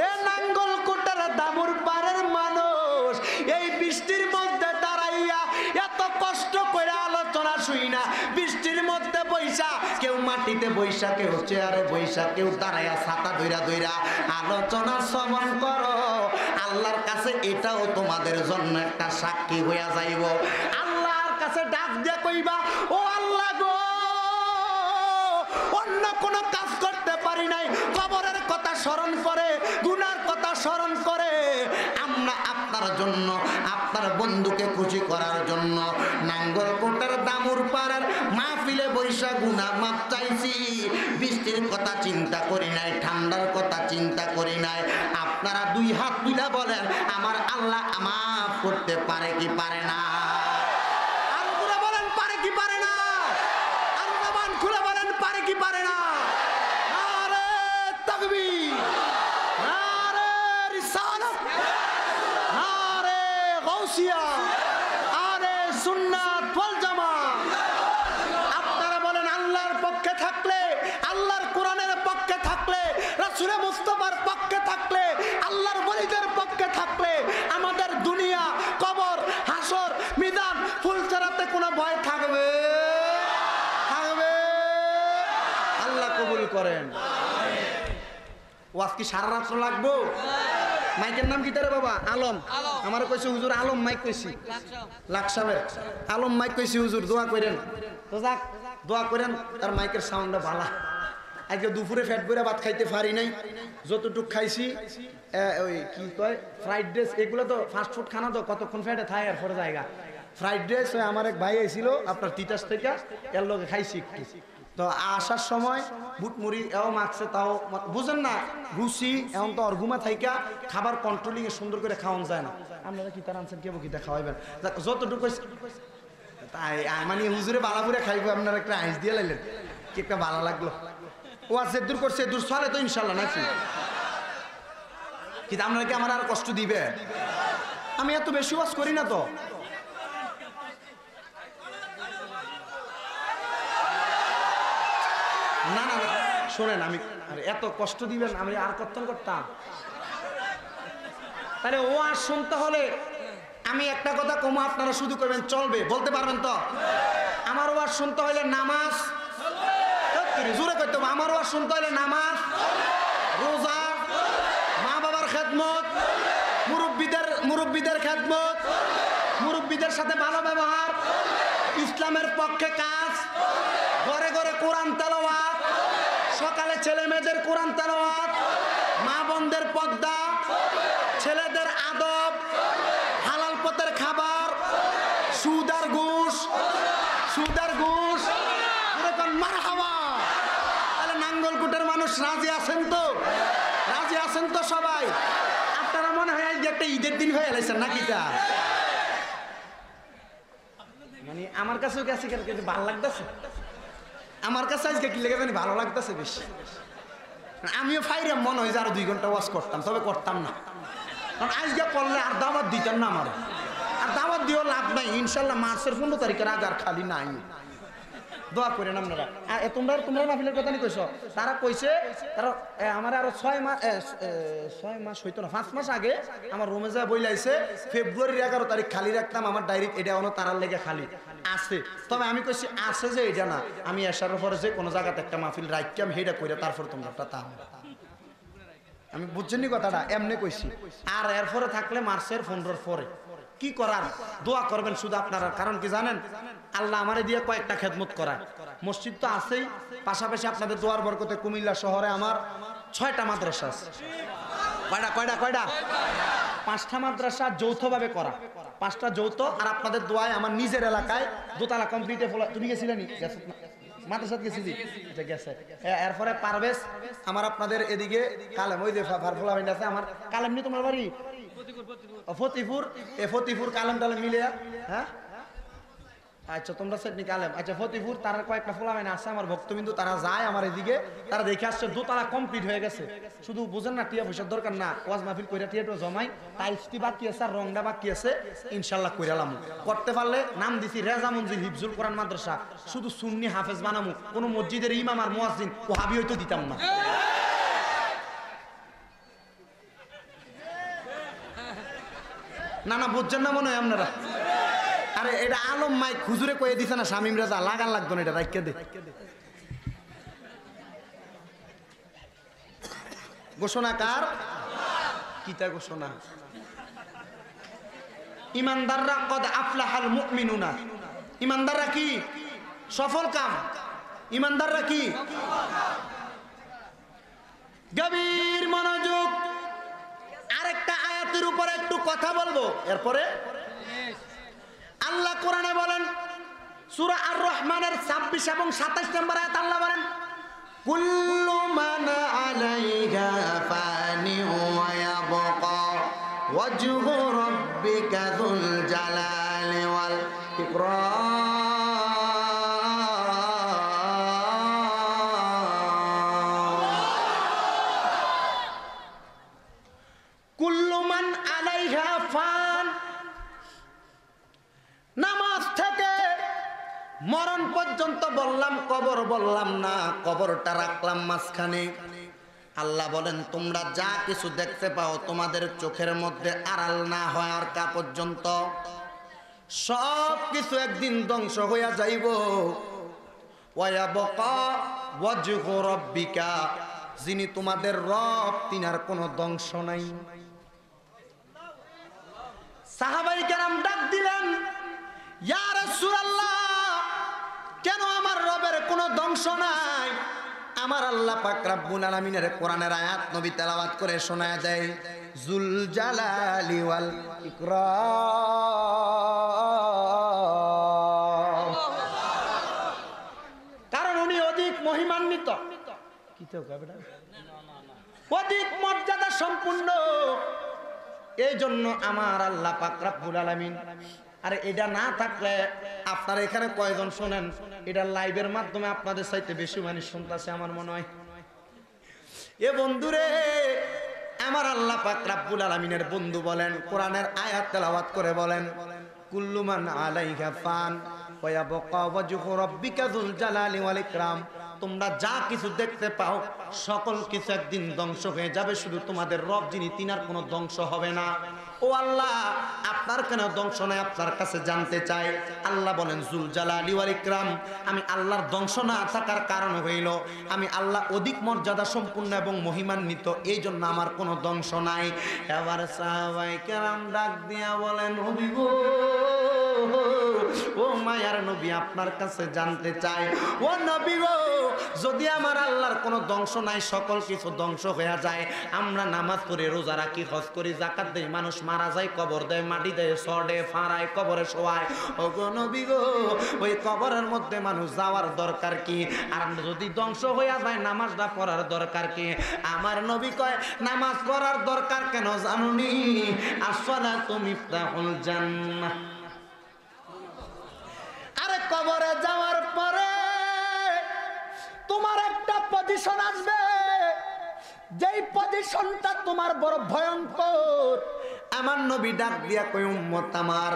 [SPEAKER 1] এ নাঙ্গলকোটার দামুর পাড়ের মানুষ এই বৃষ্টির মধ্যে দাঁড়াইয়া এত কষ্ট করে আলোচনা শুই না। বৃষ্টির মধ্যে বৈশা, কেউ মাটিতে বৈশা, কেউ চেয়ারে বৈশা, কেউ দাঁড়াইয়া ছাতা ধইরা ধইরা আলোচনা শ্রবণ করো। আল্লাহর কাছে এটাও তোমাদের জন্য একটা সাক্ষী হইয়া যাইব। আল্লাহর কাছে ডাক দিয়া কইবা, ও আল্লাহ গো, অন্য কোন কাজ করতে পারি নাই, কবরের কথা স্মরণ করে, গুনার কথা স্মরণ করে আমরা আপনার জন্য, আপনার বন্ধুকে খুশি করার জন্য নাঙ্গলকোটের দামুর যমুনার পাড়ার মাহফিলে বৈশা গুনাহ মাপ চাইছি। বৃষ্টির কথা চিন্তা করি নাই, ঠান্ডার কথা চিন্তা করি নাই। আপনারা দুই হাত তুলে বলেন আমার আল্লাহ মাফ করতে পারে কি পারে না? আর পুরো বলেন পারে কি পারে না? আর জবান খুলে বলেন পারে কি পারে না? নারে তাকবীর, নারে রিসালাত, নারে গাউসিয়া, আরে সুন্নাত ওয়াল জামাত। আপনারা বলেন আল্লাহর পক্ষে থাকলে, আল্লাহর কোরআনের পক্ষে থাকলে, রাসূল মুস্তাফার পক্ষে থাকলে, আল্লাহর ওলিদের পক্ষে থাকলে আমাদের দুনিয়া, কবর, হাসর, মিজান, ফুলসেরাতে কোনো ভয় থাকবে? থাকবে? আল্লাহ কবুল করেন। ওয়াজ কি সারা রাত লাগবো? মাইকের নাম কি তারে বাবা? আলম। আমার কইছে হুজুর আলম মাইক কইছি, লাকসাবের আলম মাইক কইছি হুজুর দোয়া করেন। তো যাক দোয়া করেন, তার মাইকের সাউন্ডটা ভালো। আজকে দুপুরে ফ্যাট করে ভাত খাইতে পারি নাই, যতটুক খাইছি ওই কি কয় ফ্রাইড রাইস, এগুলো তো ফাস্ট ফুড খানা, তো কতক্ষণ ফ্যাটে থাকে আর পরে জায়গা। ফ্রাইড রাইস ওই আমার এক ভাই আইছিল আপনার তিতাস থেকে, এর লোকে খাইছি একটু। তো আসার সময় বুট মুড়ি এও মাখছে, তাও বুঝেন না রুচি এখন তো অর্গুমা থাইকা খাবার কন্ট্রোলিং এ সুন্দর করে খাওয়ান যায় না। আপনারা কি তার আনছেন কেবো কিতা খাওয়াইবেন যতটুকু তাই মানে হুজুরে বালাপুরে খাইবো। আপনারা একটা আইস দিয়ে লাইলেন, কি একটা ভালো লাগলো। ও আছে দূর করছে, দূর চলে তো ইনশাল্লাহ নাকি? কিন্তু আপনারা কি আমার আর কষ্ট দিবে? আমি এত বেশি ওয়াজ করি না তো। না না না শোনেন, আমি এত কষ্ট দিবেন আমি আর কর্তন করতাম? তাহলে ওয়াজ শুনতে হলে আমি একটা কথা কমো, আপনারা শুধু করবেন চলবে, বলতে পারবেন তো? আমার ওয়াজ শুনতে হলে নামাজ, জোরে করতে হবে, আমার ওয়াজ শুনতে হলে নামাজ, রোজা, মা বাবার খেদমত, মুরব্বীদের খেদমত, মুরব্বীদের সাথে ভালো ব্যবহার, ইসলামের পক্ষে কাজ, ঘরে ঘরে কোরআন তেলাওয়াত, সকালে ছেলে মেয়েদের কোরআন তেলাওয়াত, মা বোনদের পর্দা, ছেলেদের আদব, হালাল পথের খাবার, সুদ আর ঘুষ, এরকম মারহাবা। তাহলে নাঙ্গলকোটের মানুষ রাজি আছেন তো? রাজি আছেন তো সবাই? আপনারা মনে হয় আজকে একটা ঈদের দিন হয়ে এলাইছেন নাকি? তা মানে আমার কাছেও গেছে ভালো লাগতেছে, আমার কাছে আজকে কি লেগে জানি ভালো লাগতেছে বেশি। আমিও ফাইরে মনে হয় যে আরো 2 ঘন্টা ওয়াজ করতাম, তবে করতাম না, কারণ আজকে করলে আর দাওয়াত দিতেন না আমার, আর দাওয়াত দিয়েও লাভ নাই। ইনশাল্লাহ মার্চের 15 তারিখের আগে আর খালি নাই। দোয়া করেন আপনারা। তোমরা মাহফিলের কথা নিয়ে কইছো, তারা কইছে তারা আমার আরো 6 মাস হইতো না, 5 মাস আগে আমার রুমে যা বইলাইছে ফেব্রুয়ারির 11 তারিখ খালি রাখতাম আমার ডায়েরি, এটা অন্য তারার লেগে খালি আছে। তবে আমি কইছি আছে যে এটা না, আমি আসার পরে যে কোনো জায়গাতে একটা মাহফিল রাখতাম হেটা কইরা তারপর তোমরা তা আমি বুঝছেন কথাটা, এমনি কইছি। আর এরপরে থাকলে মার্চের 15 পরে কি করার, দোয়া করবেন শুধু আপনারা। কারণ কি জানেন, আল্লাহ আমারে দিয়ে কয়েকটা খেদমত করায়, মসজিদ তো আছেই, পাশাপাশি আপনাদের দোয়ার বরকতে কুমিল্লা শহরে আমার 6টা মাদ্রাসা আছে। কয়টা 5টা মাদ্রাসা যৌথভাবে করা, 5টা যৌথ। আর আপনাদের দোয়ায় আমার নিজের এলাকায় 2তলা কমপ্লিটে। তুমি গেছিলেন মাদ্রাসাত গেছিলি? গেছে। এরপরে পারভেজ আমার আপনাদের এদিকে কালেম, ওই যে ফারফুলা ভাইন্ড আছে আমার কালেম নি তোমার বাড়ি ফতিপুর কালেম টালেম মিলে। হ্যাঁ আচ্ছা তোমরা সেটনি কালেম। আচ্ছা ফতিপুর তারা কয়েকটা ফোলা ভাইনা আছে আমার ভক্তবিন্দু, তারা যায় আমার এদিকে, তারা দেখে আসছে 2তলা কমপ্লিট হয়ে গেছে। শুধু বুঝেন না টিয়া পয়সার দরকার না, ওয়াজ মাহফিল কইরা টিয়াটা জমাই, টাইলসটি বাকি আছে আর রংটা বাকি আছে, ইনশাল্লাহ কইরালাম। করতে পারলে নাম দিছি রেজা মঞ্জিল হিফজুল কোরআন মাদ্রাসা, শুধু সুন্নি হাফেজ বানামু, কোনো মসজিদের ইমাম আর মুয়াজ্জিন ওহাবি হয়তো দিতাম না। না বুঝছেন না মনে হয় আপনারা? আরে এটা আলম মাইক হুজুরে কয়ে দিছে না, শামিম রেজা লাগান লাগতো না, এটা রাইখা দে। ঘোষণা কার? কিতা ঘোষণা? ইমানদাররা কদ আফলাহাল মুমিনুনা, ইমানদাররা কি সফল কাম, ইমানদাররা কি গভীর মনোযোগ। আরেকটা আয়াতের উপরে একটু কথা বলবো, এরপরে আল্লাহ কোরআনে বলেন সূরা আর রহমানের 26 এবং 27 নম্বর আয়াত আল্লাহ বলেন কুল্লু মান আলাইহা ফানি ওয়া ইয়াবকা ওয়াজহু রাব্বিকা যুল জালালি ওয়াল ইকরাম। কুল্লু মান আলাইহা ফান, নামাজ থেকে মরণ পর্যন্ত বললাম, কবর বললাম না, কবরটা রাখলাম মাঝখানে। আল্লাহ বলেন তোমরা যা কিছু দেখতে পাও তোমাদের চোখের মধ্যে আড়াল না হওয়ার কা পর্যন্ত সব কিছু একদিন ধ্বংস হইয়া যাইব। ওয়ায়াবকা ওয়াজহু রাব্বিকা, যিনি তোমাদের রব তিনার কোনো ধ্বংস নাই। সাহাবায়ে কেরাম ডাক দিলেন ইয়া রাসূলুল্লাহ, কেন আমার রবের কোনো ধ্বংস নাই? আমার আল্লাহ পাক রব্বুল আলামিনের কোরআনের আয়াত নবী তেলাওয়াত করে শোনায় দেয়, যুল জালালি ওয়াল ইকরাম, কারণ উনি অধিক মহিমান্বিত, অধিক মর্যাদা সম্পূর্ণ। এই জন্য আমার আল্লাহ পাক রব্বুল আলামিন, আরে এটা না থাকলে আপনারা এখানে কয়জন শোনেন, এটা লাইভের মাধ্যমে আপনাদের চাইতে বেশি মানুষ শুনতেছে আমার মনে হয়। এ বন্ধুরে, আমার আল্লাহ পাক রব্বুল আলামিনের বন্ধু বলেন, কোরআনের আয়াত তেলাওয়াত করে বলেন কুল্লু মান আলাইহা ফান ওয়া ইয়াবকা ওয়াজহু রাব্বিকা যুল জালালি ওয়াল ইকরাম, তোমরা যা কিছু দেখতে পাও সকল কিছু একদিন ধ্বংস হয়ে যাবে, শুধু তোমাদের রব যিনি তিনার কোনো ধ্বংস হবে না। ও আল্লাহ, আপনার কেন ধ্বংস নাই আপনার কাছে জানতে চাই। আল্লাহ বলেন যুল জালালি ওয়াল ইকরাম, আমি আল্লাহর ধ্বংস না থাকার কারণ হইল আমি আল্লাহ অধিক মর্যাদা সম্পূর্ণ এবং মহিমান্বিত, এই জন্য আমার কোনো ধ্বংস নাই। এবার সাহাবায়ে কেরাম ডাক দিয়া বলেন নবী গো, ও মায়ার নবী, আপনার কাছে জানতে চাই, ও নবী গো, যদি আমার আল্লাহর কোনো ধ্বংস নাই, সকল কিছু ধ্বংস হয়ে যায়, আমরা নামাজ পড়ি, রোজা রাখি, হজ করি, যাকাত দেই, মানুষ মারা যায়, কবর দেয়, মাটি দেয়, সড়ে ফাড়ায়, কবরে শোয়ায়, ও গো নবী গো, ওই কবরের মধ্যে মানুষ যাওয়ার দরকার কি? আর যদি ধ্বংস হয়ে যায় নামাজটা পড়ার দরকার কি? আমার নবী কয় নামাজ পড়ার দরকার কেন জানুনি? আসসালাতু মিফতাহুল জান্নাহ। আরে কবরে যাওয়ার পরে তোমার একটা পজিশন আসবে, যেই পজিশনটা তোমার বড় ভয়ঙ্কর। আমার নবী ডাক দিয়া কই উম্মত আমার,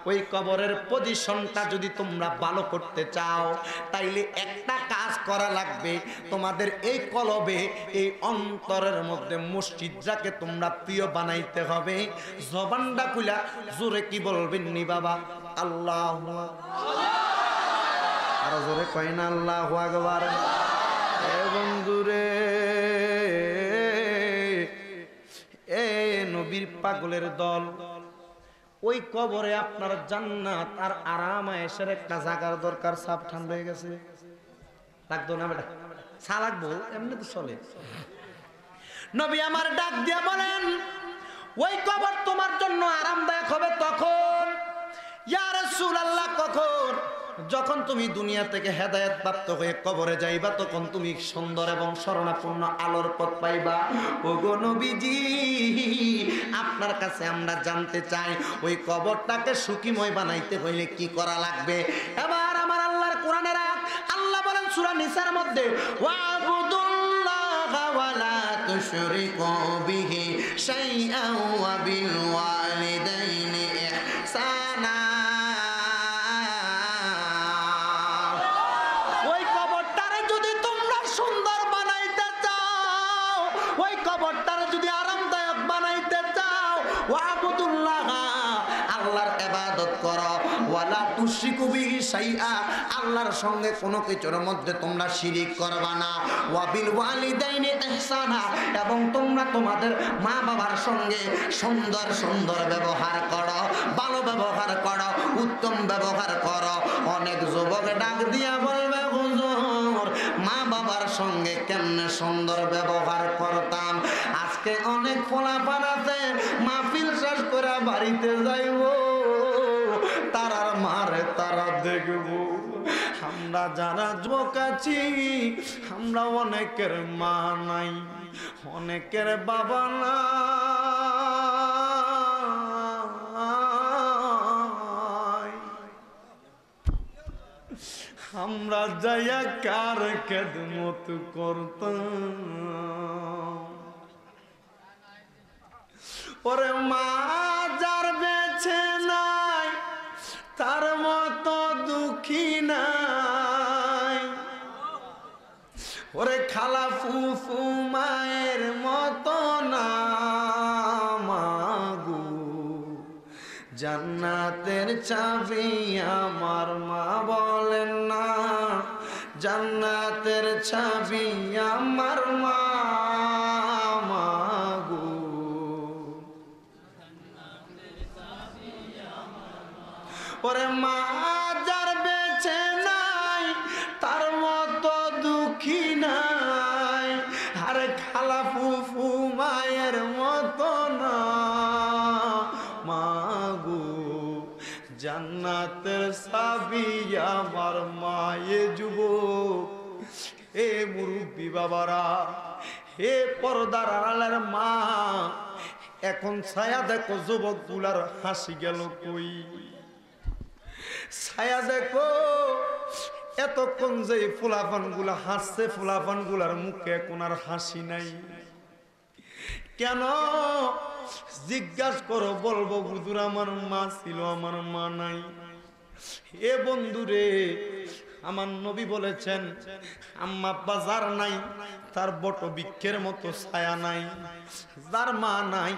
[SPEAKER 1] ওই কবরের পজিশনটা যদি তোমরা ভালো করতে চাও তাইলে একটা কাজ করা লাগবে, তোমাদের এই কলবে, এই অন্তরের মধ্যে মসজিদটাকে তোমরা প্রিয় বানাইতে হবে। জবানটা খুলা জোরে কি বলবেন নি বাবা? আল্লাহু আকবার। আর জোরে কয় না আল্লাহু আকবার। এ বন্ধুরে, এ নবীর পাগলের দল, ওই কবরে আপনার জান্নাত আর আরাম আয়েশের একটা জায়গার দরকার। সাপ ঠান্ডা হয়ে গেছে, লাগতো না বেটা? ছা লাগবো, এমনি তো চলে। নবী আমার ডাক দিয়া বলেন ওই কবর তোমার জন্য আরামদায়ক হবে তখন। ইয়া রাসূলুল্লাহ, কখন? যখন তুমি দুনিয়া থেকে হেদায়েত প্রাপ্ত হয়ে কবরে যাইবা, তখন তুমি সুন্দর এবং শরণাপন্ন আলোর পথ পাইবা। ওগো নবীজি, আপনার কাছে আমরা জানতে চাই ওই কবরটাকে সুখীময় বানাইতে হইলে কি করা লাগবে? এবার আমার আল্লাহর কোরআনের আয়াত, আল্লাহ বলেন সূরা নিসার মধ্যে, ওয়াবুদুল্লাহা ওয়া লা তুশরিকু বিহি শাইআন ওয়া বিল ওয়ালিদাইনি ইহসানা। আল্লাহর ইবাদত করো, ওয়ালা তুশরিকু বিহি শাইআ, আল্লাহর সঙ্গে কোনো কিছুর মধ্যে তোমরা শিরিক করবা না। ওয়া বিল ওয়ালিদাইনি ইহসানা, এবং তোমরা তোমাদের মা বাবার সঙ্গে সুন্দর সুন্দর ব্যবহার করো, ভালো ব্যবহার করো, উত্তম ব্যবহার করো। অনেক যুবক ডাক দিয়া বলবে, হুজুর মা বাবার সঙ্গে কেমনে সুন্দর ব্যবহার করতাম। আজকে অনেক পোলাপান আছে, মাহফিল শেষ করে বাড়িতে যাইব, তারার মারে তারা দেখব। আমরা যারা যুবক আছি আমরা অনেকের মা নাই, অনেকের বাবা নাই। আমরা যাইয়া কার খেদমত করতাম। ওরে মা যার বেছে নাই তার মতো দুঃখী নাই, ওরে খালা ফুফু মায়ের মতো না মাগো, জান্নাতের চাবি আমার মা বলেন না, জান্নাতের চাবি আমার মা মাগো। ওরে মা যার বেছে নাই তার মতো দুঃখী নাই, আরে খালা ফুফু মায়ের মতো না মাগো, জান্নাতের চাবি আমার মায়ে। যুবক, হে মুরব্বী বাবারা, হে পর্দার আড়ালের মা, এখন ছায়া দেখো যুবক গুলার হাসি গেল কই। ছায়া দেখো এতক্ষণ যে ফুলাফান গুলা হাসছে, ফুলাফান গুলার মুখে এখন আর হাসি নাই কেন? জিজ্ঞাসা করো, বলবো হুজুর আমার মা ছিল, আমার মা নাই। এ বন্ধুরে, আমার নবী বলেছেন আম্মা আব্বা যার নাই তার বট বৃক্ষের মতো ছায়া নাই, যার মা নাই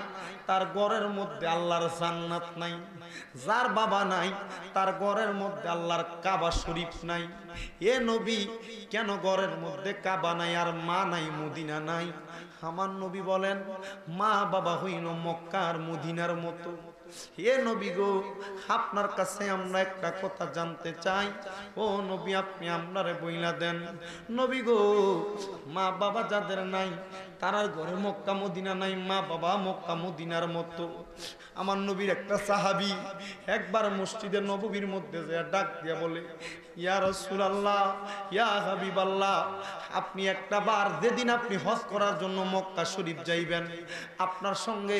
[SPEAKER 1] তার ঘরের মধ্যে আল্লাহর জান্নাত নাই, যার বাবা নাই তার ঘরের মধ্যে আল্লাহর কাবা শরীফ নাই। এ নবী, কেন ঘরের মধ্যে কাবা নাই আর মা নাই, মদিনা নাই? আমার নবী বলেন মা বাবা হইল মক্কা আর মদিনার মতো। হে নবী গো, আপনার কাছে আমরা একটা কথা জানতে চাই। ও নবী, আপনি আপনারে বইলা দেন। নবী গো, মা বাবা যাদের নাই তারার ঘরে মক্কা মদিনা নাই, মা বাবা মক্কা মদিনার মতো। আমার নবীর একটা সাহাবী একবার মসজিদে নববীর মধ্যে যে ডাক দিয়া বলে, ইয়া রাসূলুল্লাহ, ইয়া হাবিবাল্লাহ, আপনি একটা বার যেদিন আপনি হজ করার জন্য মক্কা শরীফ যাইবেন, আপনার সঙ্গে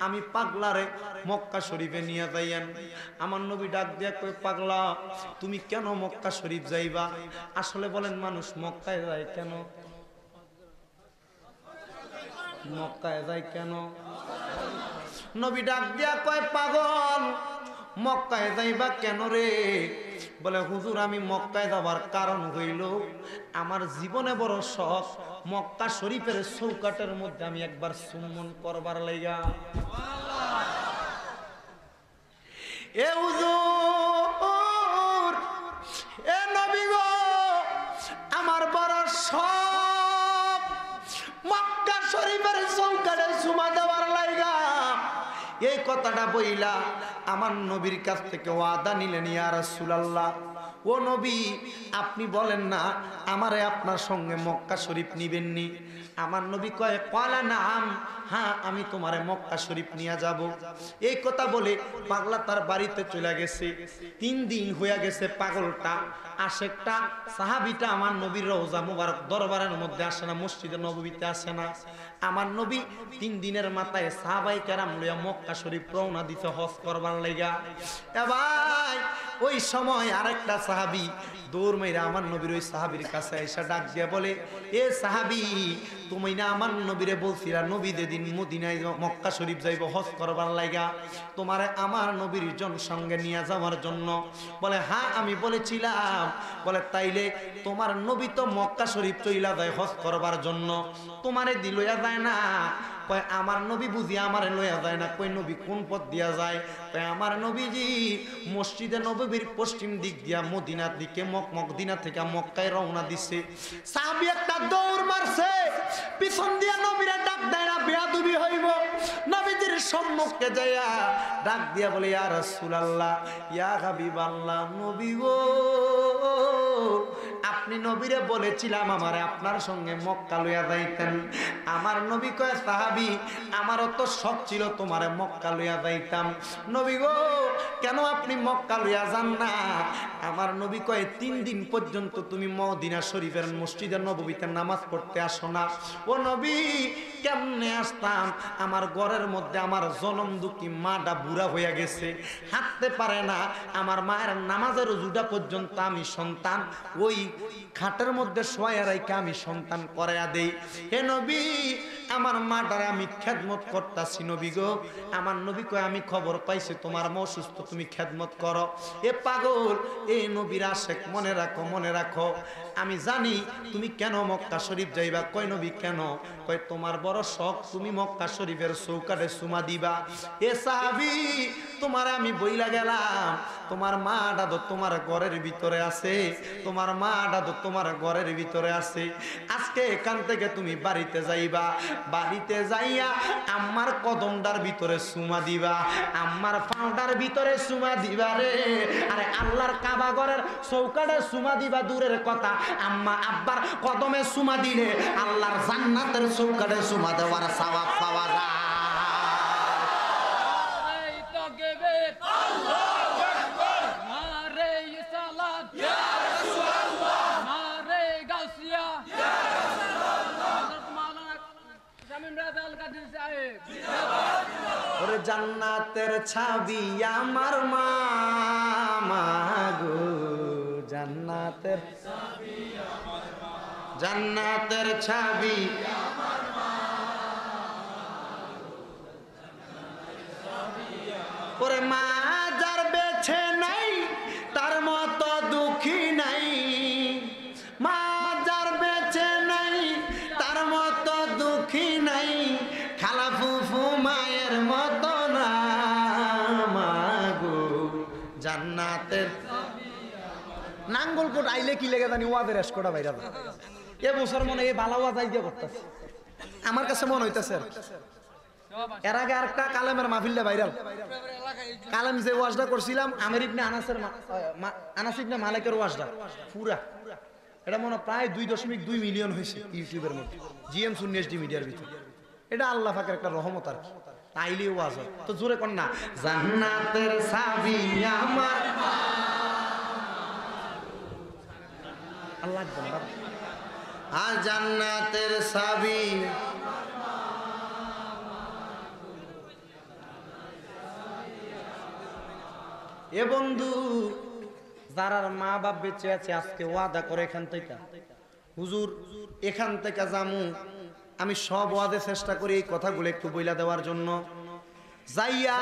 [SPEAKER 1] আমি পাগলারে মক্কা শরীফে নিয়ে যাইয়েন। আমার নবী ডাক দিয়া কই, পাগলা তুমি কেন মক্কা শরীফ যাইবা? আসলে বলেন মানুষ মক্কায় যায় কেন? মক্কায় যায় কেন? নবী ডাক দিয়া কয়, পাগল মক্কায় যাইবা কেন রে? বলে হুজুর, আমি মক্কায় যাবার কারণ হইল আমার জীবনে বড় শখ, মক্কা শরীফের চৌকাটের মধ্যে আমি একবার চুম্বন করবার লাইগা। এ হুজুর, এ নবী গো, আমার বড় শখ মক্কা শরীফের চৌকাটে চুমা দেওয়ার লাইগা। এই কথাটা বইলা আমার নবীর কাছ থেকে ওয়াদা নিলেন, ইয়া রাসূলুল্লাহ, ও নবী আপনি বলেন না আমারে আপনার সঙ্গে মক্কা শরীফ নিবেননি? আমার নবী কয়, ক্বালা নাম, হ্যাঁ আমি তোমারে মক্কা শরীফ নিয়ে যাব। এই কথা বলে পাগলা তার বাড়িতে চলে গেছে। 3 দিন হয়ে গেছে, পাগলটা আশেকটা সাহাবীটা আমার নবীর রওজা মুবারক দরবারের মধ্যে আসে না, মসজিদে নববীতে আসে না। আমার নবী 3 দিনের মাথায় সাহাবায়ে কেরাম লইয়া মক্কা শরীফ রওনা দিতে হজ করবার লাগা। এ ভাই, ওই সময় আরেকটা সাহাবী দৌড় মাইরা আমার নবীর ওই সাহাবীর কাছে এসে ডাক দিয়া বলে, এ সাহাবী, তুমি না আমার নবীরে বলছিলা নবী যেদিন মদিনায় মক্কা শরীফ যাইব হজ করবার লাগা, তোমারে আমার নবীর জন সঙ্গে নিয়ে যাওয়ার জন্য? বলে হ্যাঁ আমি বলেছিলাম। বলে তাইলে তোমার নবী তো মক্কা শরীফ চইলা যায় হজ করবার জন্য, তোমারে দিলইয়া যায় না? কয় আমার নবী বুঝি আমারে লইয়া যায় না। কই নবী কোন পথ দিয়া যায়? কয় আমার নবীজি মসজিদে নববীর পশ্চিম দিক দিয়া মদিনার দিকে মদিনা থেকে মক্কায় রওনা দিছে। সাহাবী একটা দৌড় মারছে, পিছন দিয়া নবীরে ডাক দেয় না, বেয়াদবি হইব। নবীজির সম্মুখে যাইয়া ডাক দিয়া বলে, ইয়া রাসূলুল্লাহ, ইয়া হাবিবাল্লাহ, নবী গো আপনি নবীরে বলেছিলাম আমারে আপনার সঙ্গে মক্কা লইয়া যাইতেন। আমার নবী কয় সাহাবী আমারও তো শখ ছিল তোমারে মক্কা লইয়া যাইতাম। নবী গো কেন আপনি মক্কা লইয়া যান না? আমার নবী কয় 3 দিন পর্যন্ত তুমি মদিনা শরীফের মসজিদে নববীতে নামাজ পড়তে আসো না। ও নবী কেমনে আসতাম? আমার ঘরের মধ্যে আমার জনম দুঃখী মাটা বুড়া হইয়া গেছে, হাঁটতে পারে না। আমার মায়ের নামাজের রোজা পর্যন্ত আমি সন্তান ওই খাটের মধ্যে শোয়া রাইখা আমি সন্তান করাইয়া দেই। হে নবী আমার মাটারে আমি খেদমত করতাছি নবী গো। আমার নবী কয় আমি খবর পাইছি তোমার মা অসুস্থ, তুমি খেদমত করো। এ পাগল, এ নবীর আশেক, মনে রাখো মনে রাখো, আমি জানি তুমি কেন মক্কা শরীফ যাইবা। কয় নবী কেন? কয় তোমার বড় শখ, তুমি মক্কা শরীফের চৌকাঠে চুমা দিবা। এ সাহাবী তোমার আমি বইলা গেলাম, তোমার মাটা তো তোমার ঘরের ভিতরে আছে, তোমার মাটা তো তোমার ঘরের ভিতরে আছে। আজকে এখান থেকে তুমি বাড়িতে যাইবা, বাড়িতে যাইয়া আমার কদমটার ভিতরে চুমা দিবা, আমার পাউডার ভিতরে চুমা দিবা রে। আরে আল্লাহর কাবা ঘরের চৌকাঠে চুমা দিবা দূরের কথা, আম্মা আব্বার কদমে চুমা দিলে আল্লাহর জান্নাতের চৌকাঠে চুমা দেওয়ার সওয়াব পাওয়া যায়। ওরে জান্নাতের ছাবি আমার মা গো, জান্নাতের ছাবি আমার মা, জান্নাতের ছাবি আমার মা। ওরে মা যার বেছে নাই তার মতো দুঃখী নাই, মা যার বেছে নাই তার মতো দুঃখী নাই, খালা ফুফু মায়ের মতো না মাগো জান্নাতের। নাঙ্গলকোট আইলে কি লেগে জানি ওয়াদের এসকোটা বাইরা এ বছর মনে এই বালা ওয়াজ আইডিয়া করতেছে আমার কাছে মনে হইতেছে। এর আগে আরেকটা কালেমের মাহফিলটা ভাইরাল, কালেম যে ওয়াজটা করছিলাম আমির ইবনে আনাস ইবনে মালিকের ওয়াজটা পুরা, এটা মনে প্রায় 2.2 মিলিয়ন হয়েছে ইউটিউবের মধ্যে, জিএম সুন্নি এইচডি মিডিয়ার ভিতরে। এটা আল্লাহ পাকের একটা রহমত আর কি, তাইলে ওয়াজ হয় তো জোরে কর না। জান্নাতের চাবি আমার আল্লাহ আকবার, আর জান্নাতের চাবি এ বন্ধু যারার মা বাপ বেঁচে আছে আজকে ওয়াদা করে এখান থেকে, হুজুর এখান থেকে যামু, আমি সব ওয়াদে চেষ্টা করি এই কথাগুলো একটু বইলা দেওয়ার জন্য। যাইয়া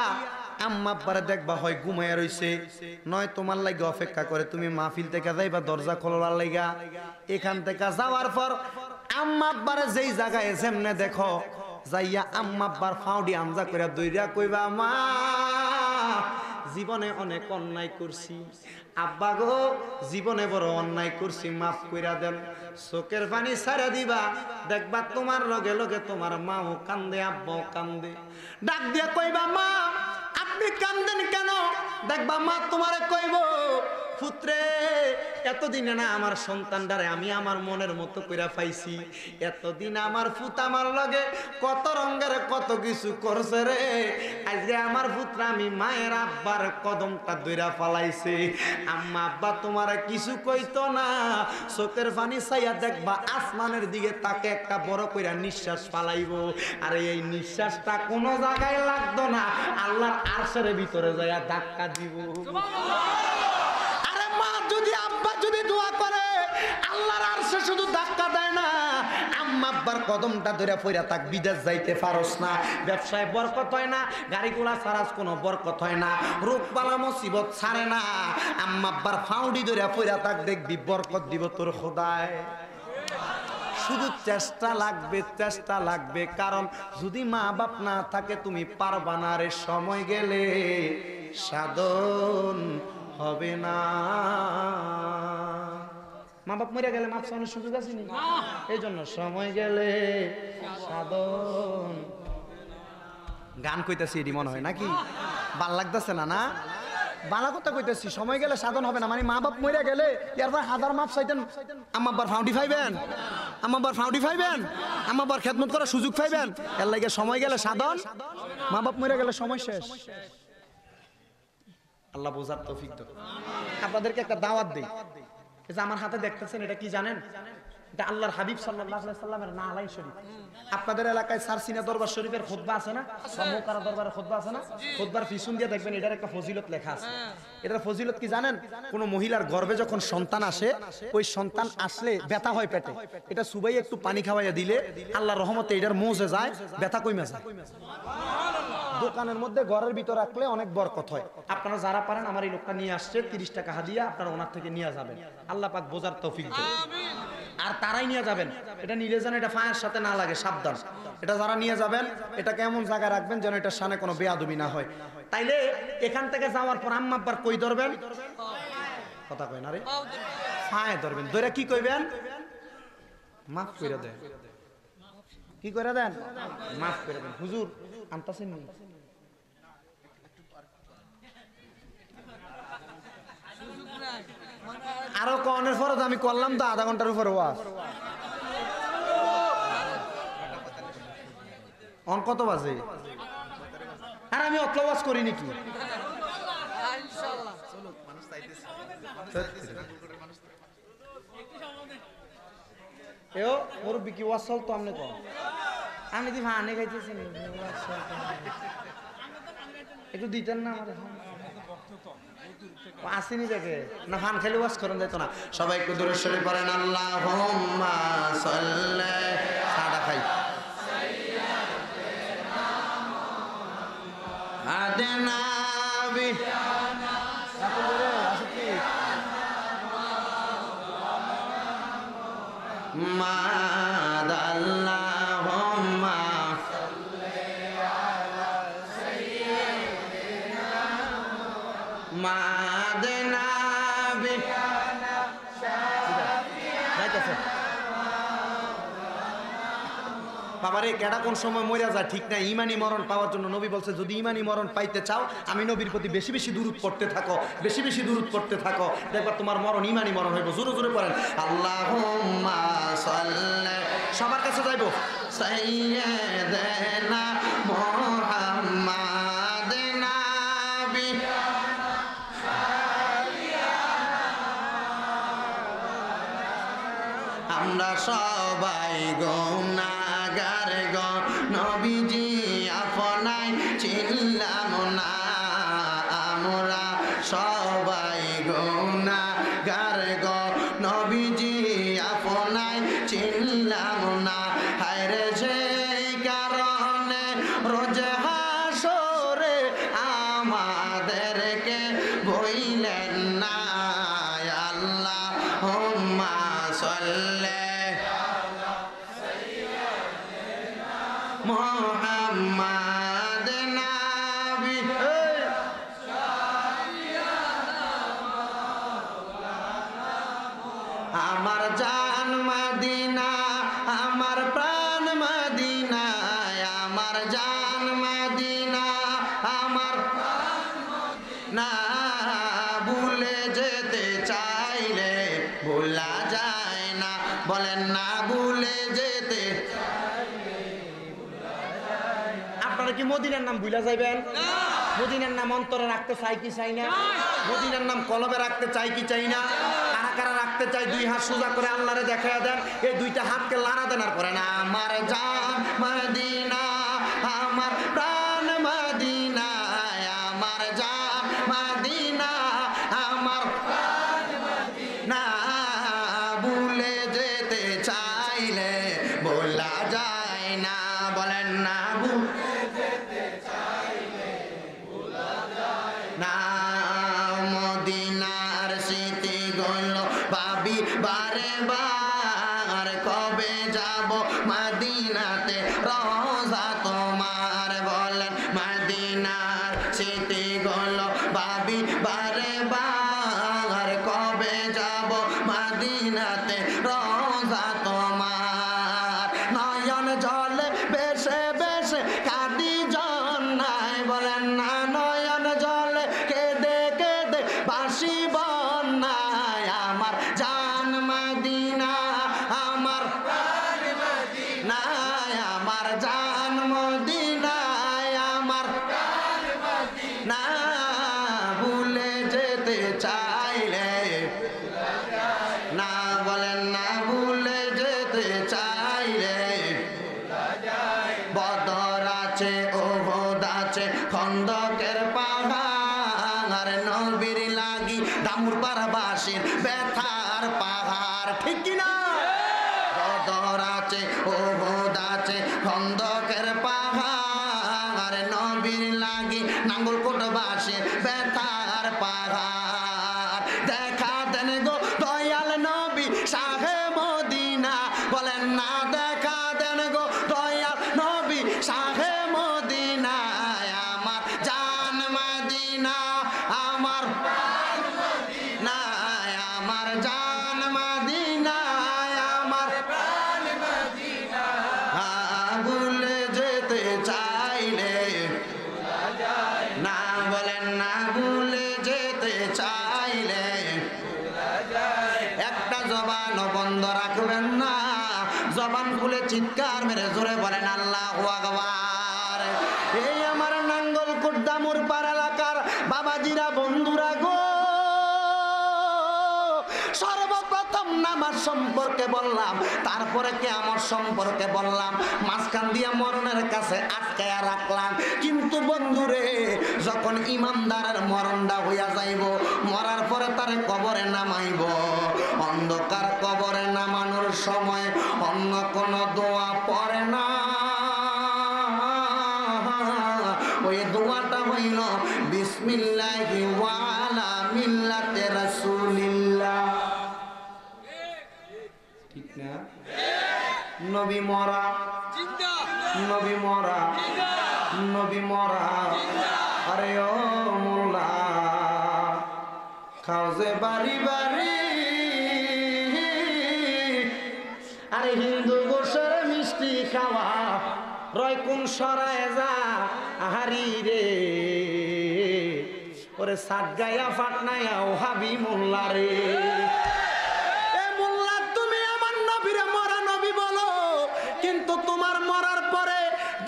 [SPEAKER 1] আম্মা আব্বারে দেখবা হয় ঘুমাইয়া রইছে, নয় তোমার লাগে অপেক্ষা করে, তুমি মাহফিল থেকে যাইবা দরজা খোলার লাইগা। এখান থেকে যাওয়ার পর আম্মা আব্বারে যেই জায়গায় যেমনে দেখো, যাইয়া আম্মা আব্বার ফাউডি আমজা করে দইরা কইবা মা জীবনে অনেক অন্যায় করছি, আব্বা গো জীবনে বড় অন্যায় করছি, মাফ কইরা দেন। চোখের পানি ছাড়া দিবা, দেখবা তোমার লগে লগে তোমার মাও কান্দে, আব্বাও কান্দে। ডাক দিয়া কইবা মা আপনি কান্দেন কেন? দেখবা মা তোমারে কইব পুত্রে এতদিনে না আমার সন্তানটারে আমি আমার মনের মতো কইরা পাইছি, এতদিন আমার পুত আমার লগে কত রঙের কত কিছু করছে রে, আজকে আমার পুত্র আমি মায়ের আব্বার কদমটা ধইরা ফালাইছে। আম্মা আব্বা তোমারে কিছু কইতো না, চোখের পানি চাইয়া দেখবা আসমানের দিকে তাকে একটা বড় কইরা নিঃশ্বাস ফালাইবো, আর এই নিঃশ্বাসটা কোনো জায়গায় লাগতো না, আল্লাহর আরশের ভিতরে যাইয়া ধাক্কা দিব। যদি আব্বা যদি দোয়া করে আল্লাহর আরশে শুধু ধাক্কা দেয় না, আম্মা আব্বার কদমটা ধরে পইরা তাক বিদেশ যাইতে পারস না, ব্যবসায় বরকত হয় না, গাড়ি ঘোড়া ছাড়াস কোনো বরকত হয় না, রোগ বালা মুসিবত ছাড়ে না, আম্মা আব্বার ফাউডি ধরে পইরা তাক দেখবি বরকত দিব তোর খোদায়। শুধু চেষ্টা লাগবে, চেষ্টা লাগবে, কারণ যদি মা বাপ না থাকে তুমি পারবা না রে, সময় গেলে সাধন হবে না। মা বাপ মরে গেলে মাপ চাওয়ানোর সুযোগ আছে নি, এই জন্য সময় গেলে সাধন। গান কইতাছি এটি মনে হয় নাকি? ভাল লাগতেছে না? না বালা কথা কইতেছি, সময় গেলে সাধন হবে না। মানে মা বাপ মরে গেলে এরপর হাজার মাপ চাইতেন, আম্মাবার ফাউন্ডি ফাইবেন, আম্মাবার ফাউন্ডি ফাইবেন, আম্মাবার খেদমত করার সুযোগ পাইবেন। এর লাগে সময় গেলে সাধন, মা বাপ মরে গেলে সময় শেষ। আল্লাহ বোঝার তৌফিক দাও। আপনাদেরকে একটা দাওয়াত দেই, এই যে আমার হাতে দেখতেছেন এটা কি জানেন? এটা আল্লাহর হাবিব সাল্লাল্লাহু আলাইহি সাল্লামের নালাই শরীফ। আপনাদের এলাকায় সারসিনা দরবার শরীফের খুতবা আছে না? সমকারা দরবারের খুতবা আছে না? খুতবার পিছন দিয়ে দেখবেন এটার একটা ফজিলত লেখা আছে। এটার ফজিলত কি জানেন? কোন মহিলার গর্ভে যখন সন্তান আসে, ওই সন্তান আসলে ব্যথা হয় পেটে, এটা সুবাই একটু পানি খাওয়াইয়া দিলে আল্লাহর রহমতে এটার মোজে যায়, ব্যথা কমে যায়। দোকানের মধ্যে ঘরের ভিতর রাখলে অনেক বরকত হয়। আপনারা যারা পারেন, আমার এই লোকটা নিয়ে আসছে 30 টাকা হাদিয়া, আপনারা ওনার থেকে নিয়ে যাবেন। আল্লাহ পাক বোঝার তৌফিক দেন। আর তারাই নিয়ে যাবেন, এটা নিলে যেন এটা ফায়ার সাথে না লাগে, সাবধান। এটা যারা নিয়ে যাবেন, এটা কেমন জায়গায় রাখবেন যেন এটার সামনে কোনো বেয়াদবি না হয়। তাইলে এখান থেকে যাওয়ার পর আম্মা আব্বার কই ধরবেন? কথা কয় না রে, ফায় ধরবেন। ধরে কি কইবেন? মাফ করে দেন। কি করে দেন? মাফ করে দেন। হুজুর আনতাছেন নি? আরো কনের ফরজ আমি করলাম তো আধা ঘন্টার উপরে ওয়াজ। অন কত বাজে? আর আমি অত ওয়াজ করি নাকি? এও মুরব্বি কি ওয়াজ চলতো আমনে কম? আমি দি ভানে খাইতেছি নি, একটু দিতেন না আমাদের। আসেনি দেখে না, ফান খেলে ওয়াজ করেন যেত না। সবাই একটু দূরে সরে পড়েন আল্লাহুম্মা সাল্লি, সাদা খাই আদেনা বি মাদাল্লাহুম্মা মাদেনা বি। বাবারে কেডা কোন সময় মরিয়া যায় ঠিক নাই। ইমানি মরণ পাওয়ার জন্য নবী বলছে, যদি ইমানি মরণ পাইতে চাও আমি নবীর প্রতি বেশি বেশি দুরূদ পড়তে থাকো, বেশি বেশি দুরূদ পড়তে থাকো, দেখবা তোমার মরণ ইমানি মরণ হইব। জোরে জোরে পড়েন আল্লাহুম্মা সাল্লি। সবার কাছে যাইবো, সাইয়্যিদানা মুহাম্মাদিন নাবি। আমরা সবাই গুনাহগার গো, নবীজি আপনায় চিনলাম না। আমরা সবাই গুনাহগার গো, নবীজি আপনায় চিনলাম না। হায়রে সেই কারণে রোজ হাসরে আমাদেরকে বইলেন না। আল্লাহুম্মা সাল্লি মুহাম্মাদ নাবি। আমার জান মদিনা, আমার প্রাণ মদিনা, আমার জান মদিনা, আমার না ভুলে যেতে চাইলে ভোলা যায় না। বলেন না ভুলে যেতে। আপনারা কি মদিনার নাম ভুলা যাইবেন? মদিনার নাম অন্তরে রাখতে চাই কি চাই না? মদিনার নাম কলবে রাখতে চাই কি চাই না? কারা কারা রাখতে চাই? দুই হাত সোজা করে আল্লাহরে দেখায়া দেন, এই দুইটা হাতকে লাড়া দেন আর করে না আমার জান মদিনা, আমার প্রাণ মদিনা, আমার জান মদিনা, আমার না ভুলে যেতে চাইলে ভোলা যায় না। বলেন না ভুলে যেতে চাইলে ভোলা যায় না। মদিনার স্মৃতিগুলো ভাবি বারে বার, কবে যাব মদিনাতে রোজা তোমার। বলেন মদিনার স্মৃতিগুলো ভাবি বারে বার, কবে যাব মদিনাতে রোজা তোমার। নয়ন জলে বেশে বেশে কাঁদি জন্নায়। বলেন না নয়ন জলে কেঁদে কেঁদে নাই আমার জান মদিনায় আমার না ভুলে যেতে চাইলে না বলেন না ভুলে যেতে চাইলে বদর আছে ওহদ আছে খন্দকের পাহাড় নবীর লাগি দামুর পারবাসীর ব্যথার পাহাড় ঠিক কিনা বদর আছে ওহদ আছে খন্দকের পাহাড় নবীর লাগি নাঙ্গলকোটবাসীর ব্যথার পাহাড় দেখা দেন গো দয়াল নবী শাহে মদিনা বলেন না দেখা দেন গো দয়াল নবী শাহে মদিনা আমার জান মদিনা আমার না আমার জান মদিনা আমার ভুলে যেতে চাইলে না বলেন না ভুলে যেতে চাইলে একটা জবান বন্ধ রাখবেন না জবান খুলে চিৎকার মেরে জোরে বলেন আল্লাহু আকবার এই আমার নাঙ্গলকোট দামুরপাড় এলাকার বাবাজিরা বন্ধুরা গো সর্বপ্রথম নামাজ সম্পর্কে বললাম তারপরে কিয়ামত সম্পর্কে বললাম মাঝখান দিয়ে মরণের কাছে আটকায়া রাখলাম কিন্তু বন্ধুরে যখন ইমানদারের মরণটা হইয়া যাইব মরার পরে তারে কবরে নামাইব অন্ধকার কবরে নামানোর সময় অন্য কোন দোয়া পড়ে না ওই দোয়াটা হইল বিসমিল্লাহি ওয়া আলা মিল্লাতি রাসূলিল্লাহ ঠিক না নবী মরা জিন্দা নবী মরা জিন্দা নবী মরা আরে ও মোলা খাও যে বাড়ি বাড়ি আরে হিন্দু গোসের মিষ্টি খাওয়া রয় কোন সরায় যা আহারি রে ওরে সাত গায়া ফাটনায়া ও হাবি মোল্লা রে মোল্লা তুমি আমার নবীরে মরা নবী বলো কিন্তু তোমার মরার পরে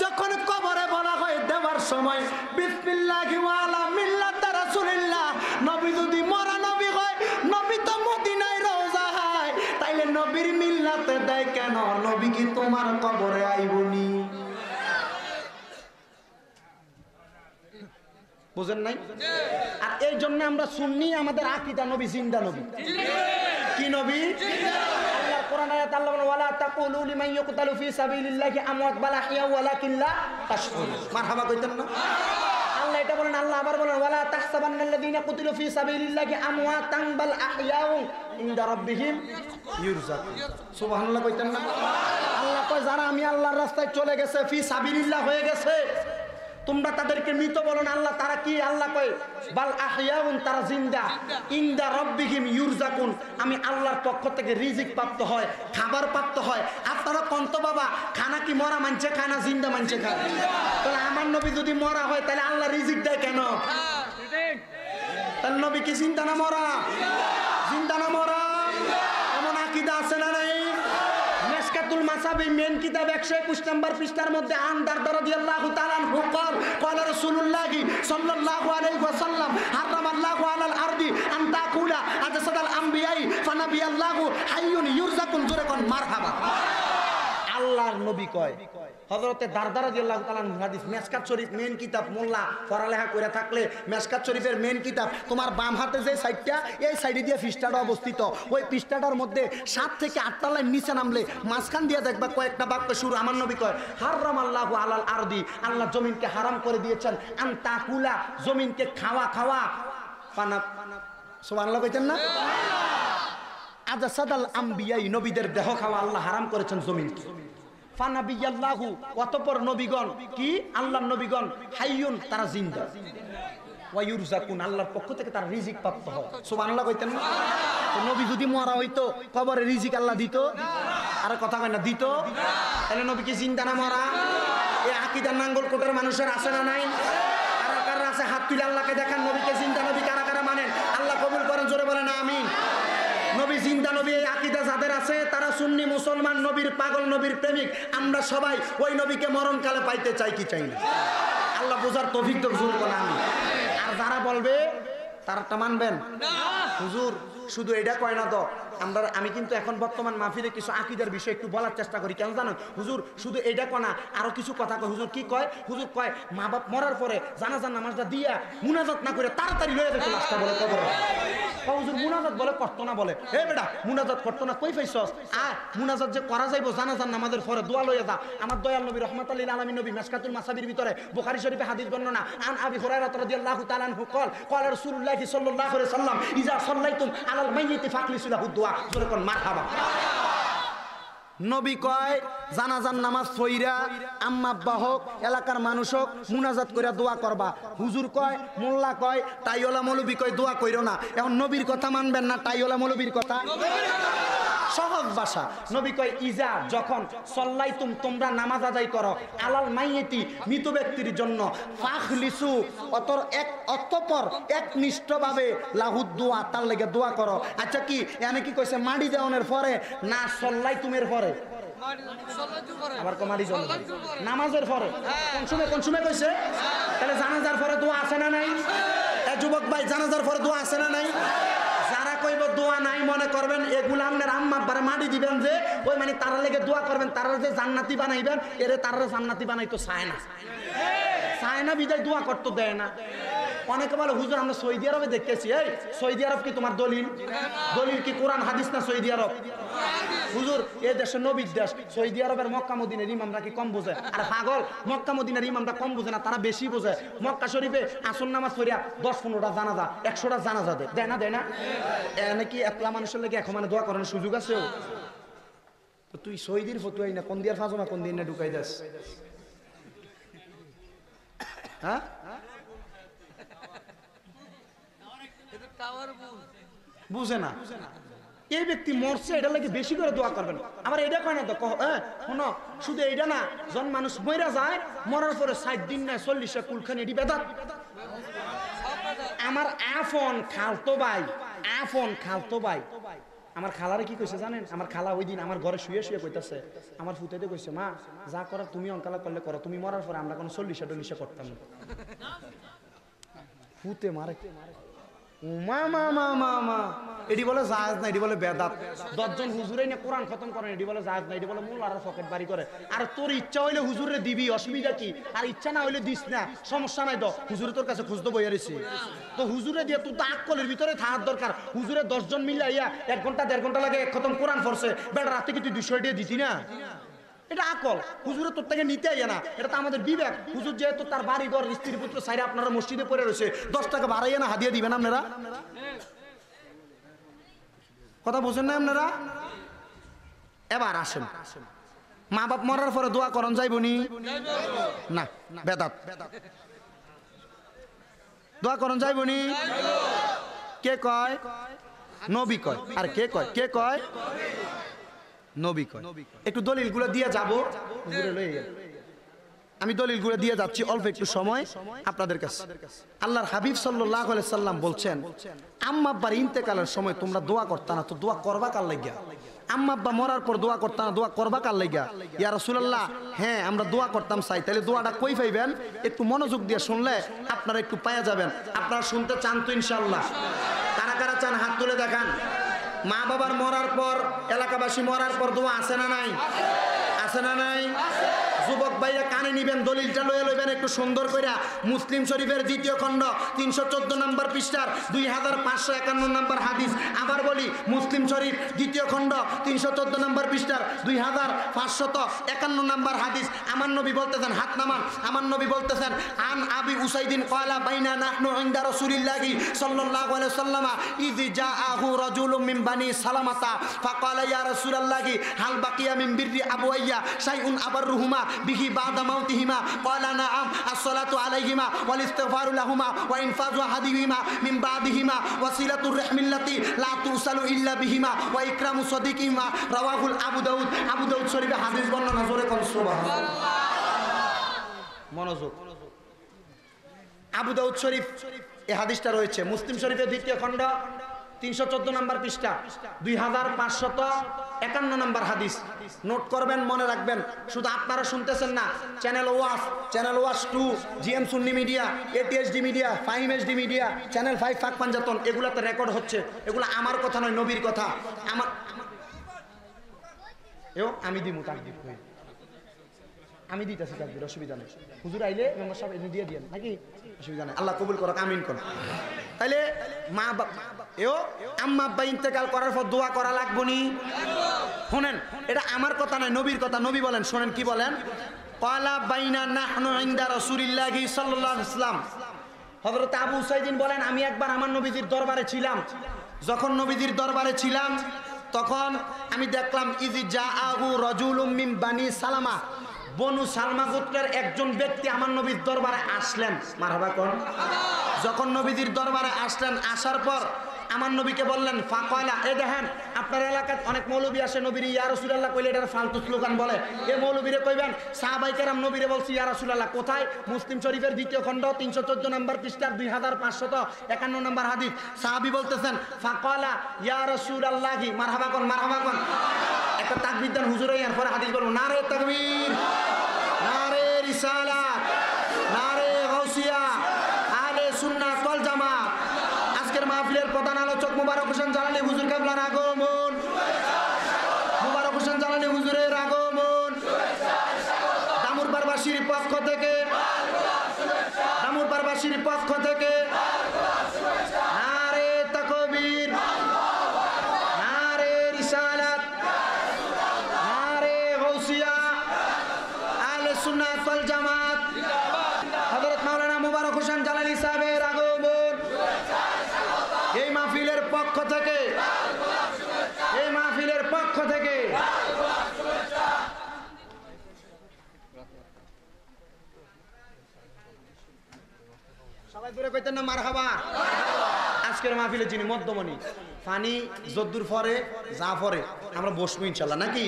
[SPEAKER 1] যখন কবরে বলা হয় দেওয়ার সময় বিসমিল্লাহি ওয়া আলা মিল্লাতি রাসূলিল্লাহ নবী যদি মরা নবী হয় নবী তো মদিনায় রওজা হয় তাইলে নবীর মিল্লাতে দেয় কেন নবী কি তোমার কবরে আইবনি বুঝেন নাই আর এই জন্য আমরা সুন্নি আমাদের আকীদা নবী জিন্দা নবী কি নবী আল্লাহর কোরআন আয়াত আল্লাহ বলেন ওয়ালা তাকুলু লিমান ইউকতালু ফি সাবিলিল্লাহি আমওয়াত বাল আহইয়া ওয়ালাকিন লা তাশউরুন মারহাবা কইতেন না আল্লাহ এটা বলেন আল্লাহ আবার বলেন ওয়ালা তাহসাবান্নাল্লাযীনা কুতিলু ফি সাবিলিল্লাহি আমওয়াতান বাল আহইয়াউ ইনদা রাব্বিহিম ইউরযাকুন সুবহানাল্লাহ কইতেন না আল্লাহ কয় যারা আমি আল্লাহর রাস্তায় চলে গেছে ফি সাবিলিল্লাহ হয়ে গেছে তোমরা তাদেরকে মৃত বলো না আল্লাহ তারা কি আল্লাহ কয় বাল আহইয়াউন তারা জিন্দা ইনদা রাব্বিহিম ইউরযাকুন আমি আল্লাহর পক্ষ থেকে রিজিক প্রাপ্ত হয় খাবার প্রাপ্ত হয় আপনারা কোনতো বাবা খানা কি মরা মানছে খানা জিন্দা মানছে খায় তাহলে আমার নবী যদি মরা হয় তাহলে আল্লাহ রিজিক দেয় কেন তাহলে নবী কি জিন্দা না মরা জিন্দা না মরা এমন আকীদা আছে না নাই মিশকাতুল মাসাবি মেন কিতাব 121 নম্বর পৃষ্ঠার মধ্যে আন দারদা রাদিয়াল্লাহু তাআলা আনহু ক্বালা রাসূলুল্লাহি সাল্লাল্লাহু আলাইহি ওয়াসাল্লাম হারামাল্লাহু আলাল আরদি আন তাকুলা আজসাদাল আমবিয়াই ফানাবিয়াল্লাহু হাইয়ুন ইউরযাকুন জোরে কোন মারহাবা আল্লাহর নবী কয় হযরতে দারদা রাদিয়াল্লাহু তাআলা হাদিস মিশকাত শরীফ মেন কিতাব মোল্লা পড়ালেখা কইরা থাকলে মিশকাত শরীফের মেন কিতাব তোমার বাম হাতে যে সাইডটা এই সাইডে দিয়ে পৃষ্ঠাটা অবস্থিত ওই পৃষ্ঠাটার মধ্যে 7 থেকে 8টা লাইন নিচে নামলে মাঝখান দিয়ে দেখবা কয়েকটা বাক্য শুরু আমার নবী কয় হারামাল্লাহু আলাল আরদি আল্লাহ জমিনকে হারাম করে দিয়েছেন আন তাকুলা জমিনকে খাওয়া পানা সুবহানাল্লাহ কইতেন না আজসাদাল আমবিয়াই নবীদের দেহ খাওয়া আল্লাহ হারাম করেছেন জমিনকে ফানাবিয়াল্লাহু অতঃপর নবীগণ কি আল্লাহর নবীগণ হাইয়ুন তারা জিন্দা ওয়া ইউরযাকুন আল্লাহর পক্ষ থেকে তার রিজিক প্রাপ্ত হয় সুবহানাল্লাহ কইতেন না তো নবী যদি মরা হইতো কবরে রিজিক আল্লাহ দিত আর কথা কয় না দিত তাহলে নবী কি জিন্দা না মরা এই আকীদা নাঙ্গলকোটের মানুষের আছে না নাই কারা কারা আছে হাত তুলে আল্লাহকে দেখান নবীকে জিন্দা নবী কারা কারা মানেন আল্লাহ কবুল করেন জোরে বলেন আমিন নবী জিন্দা, নবী এই আকীদা যাদের আছে তারা সুন্নি মুসলমান, নবীর পাগল, নবীর প্রেমিক। আমরা সবাই ওই নবীকে মরণকালে পাইতে চাই কি চাই না? আল্লাহ বোঝার তৌফিক দাও জোর করে আমি। আর যারা বলবে তারাটা মানবেন হুজুর শুধু এটা কয় না তো আমি কিন্তু এখন বর্তমান মাহফিলে কিছু আকীদার বিষয় একটু বলার চেষ্টা করি। কেন জানেন হুজুর শুধু এইটা কয় না, আরো কিছু কথা কয়। হুজুর কি কয়? হুজুর কয় মা বাপ মরার পরে জানাজার নামাজটা দিয়া মুনাজাত না করে তাড়াতাড়ি লয়ে যেত লাশটা বলে কবরে। হুজুর মুনাজাত বলে করতো না, বলে হে বেটা মুনাজাত করতো না কই পাইছস? মুনাজাত যে করা যাইব জানাজার নামাজের পরে দোয়া লইয়া যা। আমার দয়াল নবী রাহমাতুল লিল আলামিন নবী মিশকাতুল মাসাবির ভিতরে বুখারী শরীফে হাদিস বর্ণনা আন আবি হুরায়রা রাদিয়াল্লাহু তাআলা আনহু قال قال رسول الله صلى الله عليه وسلم اذا صليتم على الميت فاخلصوا له الدعاء যখন মারহাবা। নবী কয় জানাজার নামাজ পড়া আম্মা আব্বা হোক এলাকার মানুষ হোক মুনাজাত কইরা দোয়া করবা। হুজুর কয়, মোল্লা কয়, টাইওয়ালা মৌলবী কয় দোয়া কইরো না। এখন নবীর কথা মানবেন না টাইওয়ালা মৌলবীর কথা? সহজ ভাষা। নবী কয় ইজা যখন সল্লাইতুম তোমরা নামাজ আদায় করো আলাল মাইয়েতি মৃত ব্যক্তির জন্য ফাখলিসু অতঃপর একনিষ্ঠভাবে লাহুদ দোয়া তার লেগে দোয়া করো। আচ্ছা কি এনে কি কইছে মাটি দেওয়ানোর পরে না সল্লাইতুমের পরে? আবার কমারি জন্য নামাজের পরে কোন সময় কইছে? তাহলে জানাজার পরে দোয়া আছে না নাই? এ যুবক ভাই জানাজার পরে দোয়া আছে না নাই? যারা কইব দোয়া নাই মনে করবেন এগুলা আপনার আম্মা আব্বারে মাটি দিবেন যে ওই মানে তারা লেগে দোয়া করবেন, তারা যে জান্নাতি বানাইবেন এরে তারা জান্নাতি বানাইতো চায় না বিদায় দোয়া করতে দেয় না। অনেকে বলে হুজুর আমরা সৌদি আরবে দেখতেছি। এই সৌদি আরব কি তোমার দলিল কি কোরআন হাদিস না সৌদি আরব? হুজুর এই দেশে নবীর দেশ। সৌদি আরবের মক্কা মদিনার ইমামরা কি কম বোঝে? আর পাগল মক্কা মদিনার ইমামরা কম বোঝে না, তারা বেশি বোঝে। মক্কা শরীফে আসর নামাজ পড়িয়া 10-15টা জানাজা 100টা জানাজা দেয় না নাকি একলা মানুষের লেগে এখন মানে দোয়া করার সুযোগ আছে? তো তুই সৌদির ফতুয়াই না কোন দিয়ার ফাজমা কোন দিন না ঢুকাই দাস? হ্যাঁ বুঝে না। এই ব্যক্তি মরছে এটা লাগে বেশি করে দোয়া করবেন। আমার এটা কয় না তো শোনো শুধু এইটা না, যখন মানুষ মইরা যায় মরার পরে 60 দিন না 40 কুলখানি এটি বেদাত। আমার আফন খালতো ভাই আমার খালারে কি কইছে জানেন? আমার খালা ওই দিন আমার ঘরে শুয়ে কইতাছে, আমার ফুটাইতে কইছে মা যা করার তুমি অঙ্কালা করলে করো, তুমি মরার পরে আমরা কোনো 40 করতাম না। ফুতে মারে এটি বলে জায়েজ না, এটি বলে বেদাত। 10 জন হুজুরে না কোরআন খতম করেন এটি বলে জায়েজ না, এটি বলে মোল্লারা পকেট বাড়ি করে। আর তোর ইচ্ছা হইলে হুজুরে দিবি, অসুবিধা কি? আর ইচ্ছা না হইলে দিস না, সমস্যা নাই। তো হুজুরে তোর কাছে খুঁজতে বইয়া রয়েছে, তো হুজুরে দিয়ে তুই তো আকলের ভিতরে থাকার দরকার। হুজুরে 10 জন মিলে আইয়া 1 ঘন্টা 1.5 ঘন্টা লাগে খতম কোরআন পড়ছে, বেটা রাতে কি তুই 200 টাকা দিতি না? এটা আকল। হুজুরে তোর থেকে নিতে আইয়া না, এটা তো আমাদের বিবেক। হুজুর যেহেতু তার বাড়ি ঘর স্ত্রী পুত্র সাইরে আপনারা মসজিদে পড়ে রয়েছে, 10 টাকা বাড়াইয়া না হাদিয়া দিবেন আপনারা? কথা বোঝেন না আপনারা? এবার আসেন, মা বাপ মরার পরে দোয়া করন যাইবনি না? বেদাত। দোয়া করন যাইবনি? কে কয়? নবী কয়। আর কে কয়? নবী কয়। একটু দলিলগুলো দিয়ে যাবো, আমি দলিলগুলো দিয়ে যাচ্ছি অল্প একটু সময় আপনাদের কাছে। আল্লাহর হাবিব সাল্লাল্লাহু আলাইহি সাল্লাম বলছেন আম্মা আব্বার ইন্তেকালের সময় তোমরা দোয়া করতা না, তো দোয়া করবা কার লাগিয়া? আম্মা আব্বা মরার পর দোয়া করতা না, দোয়া করবা কার লাগিয়া? ইয়া রাসূলুল্লাহ হ্যাঁ আমরা দোয়া করতাম চাই। তাহলে দোয়াটা কই পাইবেন? একটু মনোযোগ দিয়ে শুনলে আপনারা একটু পাওয়া যাবেন। আপনারা শুনতে চান তো ইনশাআল্লাহ? কারা কারা চান হাত তুলে দেখান। মা বাবার মরার পর এলাকাবাসী মরার পর দোয়া আছে না নাই? আছে না নাই? যুবক ভাইরা কানে নিবেন, দলিলটা লয়ে লইবেন একটু সুন্দর কইরা। মুসলিম শরীফের 2য় খণ্ড 314 নম্বর পৃষ্ঠার 2551 নম্বর হাদিস। আবার বলি মুসলিম শরীফ 2য় খণ্ড 314 নম্বর পৃষ্ঠার 2551 নম্বর হাদিস। আমার নবী বলতেছেন, হাত নামান, আমার নবী বলতেছেন আন আবি উসাইদিন ক্বালা বাইনা নাহনু ইনদা রাসূলিল্লাহি সাল্লাল্লাহু আলাইহি ওয়াসাল্লাম ইয জাআহু রাজুলুম মিন বানি সালামাতা ফাকালা ইয়া রাসূলুল্লাহি হাল বাকিয়া মিন বিররি আবওয়াইয়া শাইউন আবাররুহুমা বিহি বাদা মাউতিহিমা ক্বালা নাআম আসসালাতু আলাইহিমা ওয়াল ইস্তিগফারু লাহুমা ওয়া ইনফাযু আহাদিহিমা মিন বাদিহিমা ওয়াসিলাতুর রাহমিল্লাতি লা তুসালু ইল্লা বিহিমা ওয়া ইকরামু সাদিকিহিমা রাওয়াহুল আবু দাউদ শরীফে হাদিস বর্ণনা। জোরে কোন সুবহানাল্লাহ। মনোযোগ। আবু দাউদ শরীফ এই হাদিসটা রয়েছে। মুসলিম শরীফের 2য় খণ্ড 314 নম্বর পৃষ্ঠা 2551 নম্বর হাদিস। নোট করবেন, মনে রাখবেন। শুধু আপনারা শুনতেছেন না, চ্যানেল ওয়াশ 2, GM Sunni media, ATSD media, ফাইম এইচডি মিডিয়া, চ্যানেল 5 ফাক পাঞ্জাতন, এগুলাতে রেকর্ড হচ্ছে। এগুলো আমার কথা নয়, নবীর কথা। আমি দিমু তাকবীর, আমি দিতেছি তাকবীর, অসুবিধা নেই। হুজুর আইলে মেম্বার সাহেব এনে দিয়ে দিয়েন, নাকি অসুবিধা নেই। আল্লাহ কবুল করুক, আমিন করুন। তাইলে আম্মা আব্বা ইন্তেকাল করার পর দোয়া করা লাগবো নি? শোনেন, এটা আমার কথা নয়, নবীর কথা। নবী বলেন, শোনেন কি বলেন। ক্বালা বাইনা নাহনু ইনদা রাসূলিল্লাহি সাল্লাল্লাহু আলাইহি ওয়াসাল্লাম। হযরত আবু সাইদিন বলেন, আমি একবার আমার নবীজির দরবারে ছিলাম। যখন নবীজির দরবারে ছিলাম তখন আমি দেখলাম ইজি জাআহু রাজুলুম মিন বানি সালামা, বনু সালমা গোত্রের একজন ব্যক্তি আমার নবীর দরবারে আসলেন। মারহাবা কোন। যখন নবীজির দরবারে আসলেন, আসার পর আমার নবীকে বললেন, ফাকালা, এ দেখেন আপনার এলাকায় অনেক মৌলবী আসে, নবীর ইয়া রাসূলুল্লাহ কইলে এটার ফালতু স্লোগান বলে। এই মৌলবীরে কইবেন সাহাবায়ে কেরাম নবীরে বলছি ইয়া রাসূলুল্লাহ। কোথায়? মুসলিম শরীফের 2য় খণ্ড 314 নম্বর পৃষ্ঠার 2551 নম্বর হাদিস। সাহাবী বলতেছেন, ফাকালা ইয়া রাসূলুল্লাহি, মারহাবা কোন, মারহাবা কোন। একটা তাকবীর দেন হুজুরে, এরপরে হাদিস বলবো। নারে তাকবীর, নারে রিসালাত, নারে গাউসিয়া, আহলে সুন্নাহ ওয়াল জামাত। আজকের মাহফিলের প্রধান আলোচক মোবারক হোসেন জালালী হুজুর কেবলার আগমন। মোবারক হোসেন জালালী হুজুরের আগমন। দামুরপাড়বাসীর পক্ষ থেকে, দামুরপাড়বাসীর পক্ষ থেকে নারে তাকবীর, নারে রিসালাত, নারে গাউসিয়া, আহলে সুন্নাহ ওয়াল জামাত। হযরত মাওলানা মোবারক হোসেন জালালী সাহেবের আগমন। এই মাহফিলের পক্ষ থেকে, এই মাহফিলের পক্ষ থেকে সবাই দূরে কইতেন না মারহাবা। আজকের মাহফিলে যিনি মধ্যমণি, ফানি যদ্দুর পরে যা পরে আমরা বসবো ইনশাল্লাহ, নাকি?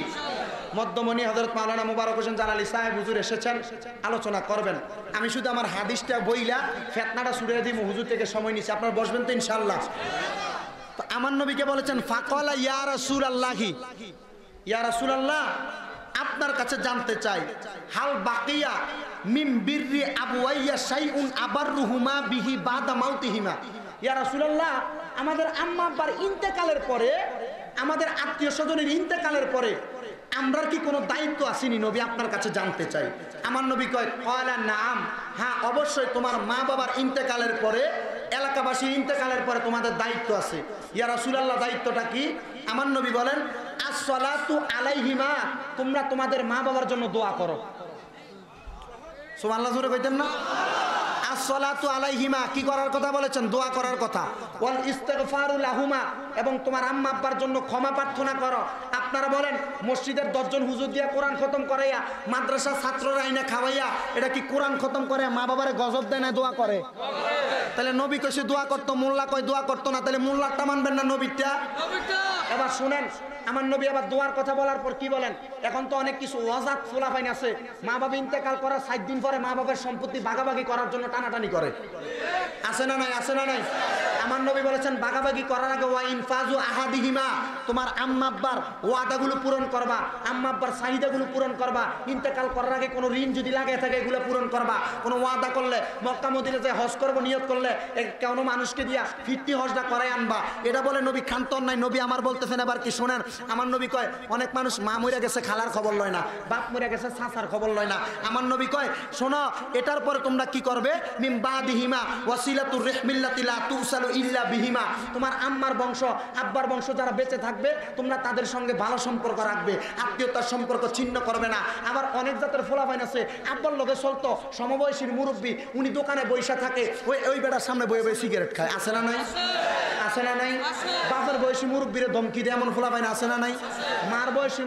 [SPEAKER 1] মধ্যমণি হযরত মাওলানা মোবারক হোসেন জালালী সাহেব হুজুর এসেছেন, আলোচনা করবেন। আমি শুধু আমার হাদিসটা বইলা ফেতনাটা ছুড়ে দিব, হুজুর থেকে সময় নিচ্ছি, আপনারা বসবেন তো ইনশাল্লাহ। তো আমার নবীকে বলেছেন, ফাকালা ইয়া রাসূলুল্লাহি, ইয়া রাসূলুল্লাহ আপনার কাছে জানতে চাই, হাল বাকিয়া মিন বিররি আবওয়াইয়া শাইউন আবাররুহুমা বিহি বাদা মাউতিহিমা। ইয়া রাসূলুল্লাহ, আমাদের আম্মা আব্বার ইন্তেকালের পরে, আমাদের আত্মীয় স্বজনের ইন্তেকালের পরে আমরা কি কোনো দায়িত্ব আসেনি নবী? আপনার কাছে জানতে চাই। আমার নবী কয়, ক্বালা নাম, হ্যাঁ অবশ্যই তোমার মা বাবার ইন্তেকালের পরে, এলাকাবাসীর ইন্তেকালের পরে তোমাদের দায়িত্ব আছে। ইয়া রাসূলুল্লাহ, দায়িত্বটা কি? আমার নবী বলেন, আসসালাতু আলাইহিমা, তোমরা তোমাদের মা বাবার জন্য দোয়া করো। সুবহানাল্লাহ জোরে কইতেন না? আসসালাতু আলাইহিমা, কি করার কথা বলেছেন? দোয়া করার কথা। ওয়াল ইস্তিগফারু লাহুমা, এবং তোমার আম্মা আব্বার জন্য ক্ষমা প্রার্থনা করো। আপনারা বলেন, মসজিদের 10 জন হুজুর দিয়া কোরআন খতম করাইয়া, মাদ্রাসা ছাত্ররা আইনা খাওয়াইয়া, এটা কি কোরআন খতম করে মা বাবারে গজব দেয় না দোয়া করে? তাহলে নবী কইছে দোয়া করতো, মোল্লা কয় দোয়া করতো না, তাহলে মোল্লারটা মানবেন না নবীরটা? এবার শুনেন, আমার নবী আবার দোয়ার কথা বলার পর কি বলেন? এখন তো অনেক কিছু ওয়াজাত ফুলাফাইন আছে, মা বাবা ইন্তেকাল করার 7 দিন পরে মা বাবার সম্পত্তি ভাগাভাগি করার জন্য টানাটানি করে, আছে না নাই? আছে না নাই? আমার নবী বলেছেন, ভাগাভাগি করার আগে ওয়া ইনফাজু আহাদিহিমা, তোমার আম্মা আব্বার ওয়াদাগুলো পূরণ করবা, আম্মা আব্বার চাহিদাগুলো পূরণ করবা। ইন্তেকাল করার আগে কোনো ঋণ যদি লাগে থাকে এগুলো পূরণ করবা। কোনো ওয়াদা করলে, মক্কা মদিনাতে হজ করবো নিয়ত করলে কোনো মানুষকে দিয়া ফিরতি হজটা করাই আনবা। এটা বলে নবী খান্তন নাই। নবী আমার বলতেছেন, এবার কি শোনেন, আমার নবী কয়, অনেক মানুষ মা মরে গেছে খালার খবর লয় না, বাপ মরে গেছে চাচার খবর লয় না। আমার নবী কয়, শোনো, এটার পরে তোমরা কি করবে? মিন বাদিহিমা ওয়াসিলাতুর রিহমিল্লাতি লা তুসালু ইল্লা বিহিমা, তোমার আম্মার বংশ আব্বার বংশ যারা বেঁচে থাকবে তোমরা তাদের সঙ্গে ভালো সম্পর্ক রাখবে, আত্মীয়তার সম্পর্ক ছিন্ন করবে না। আবার অনেক জাতের ফোলাফাইন আছে, আব্বার লগে চলতো, সমবয়সীর মুরব্বী, উনি দোকানে বৈশা থাকে, ওই বেটার সামনে বয়ে বয়ে সিগারেট খায়, আছে না নাই? আছে না নাই? বাপের বয়সী মুরব্বীরে ধমকি দেয় এমন ফোলাফাইন আছে না নাই? মার বয়সী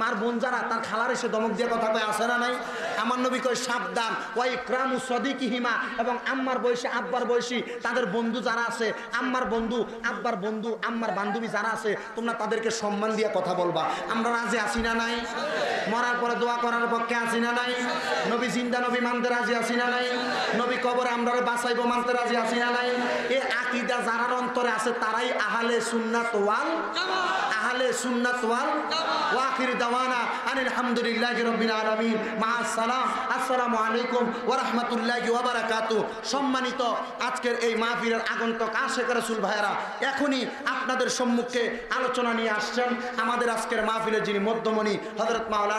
[SPEAKER 1] মার বোন যারা, তার খালার এসে ধমক দিয়ে কথা কয়, আছে না নাই? আমার নবী কয় সাবধান, ওই ইকরামু সাদিকিহিমা, এবং আম্মার বয়সী আব্বার বয়সী তাদের বন্ধু যারা আছে, আম্মার বন্ধু আব্বার বন্ধু আম্মার বান্ধবী যারা আছে, তোমরা তাদেরকে সম্মান দিয়ে কথা বলবা। আমরা রাজি আছি না নাই? মরার পরে দোয়া করার পক্ষে আছি না নাই? নবী জিন্দা নবী মানতে রাজি আছি না নাই? নবী কবরে আমরা বাঁচাইবো মানতে রাজি আছি না নাই? এই আকীদা যারার অন্তরে আছে তারাই আহলে সুন্নাত ওয়াল আহলে সুন্নাত ওয়াল ওয়া আখির দাওয়ানা আনিল হামদুলিল্লাহি রাব্বিল আলামিন, মা আসসালাম, আসসালামু আলাইকুম ওয়া রাহমাতুল্লাহি ওয়া বারাকাতুহু। সম্মানিত আজকের এই মাহফিলের আগন্তুক আশিক রাসূল ভাইয়েরা, এখনই আপনাদের সম্মুখে আলোচনা নিয়ে আসছেন আমাদের আজকের মাহফিলের যিনি মধ্যমণি হযরত মাওলানা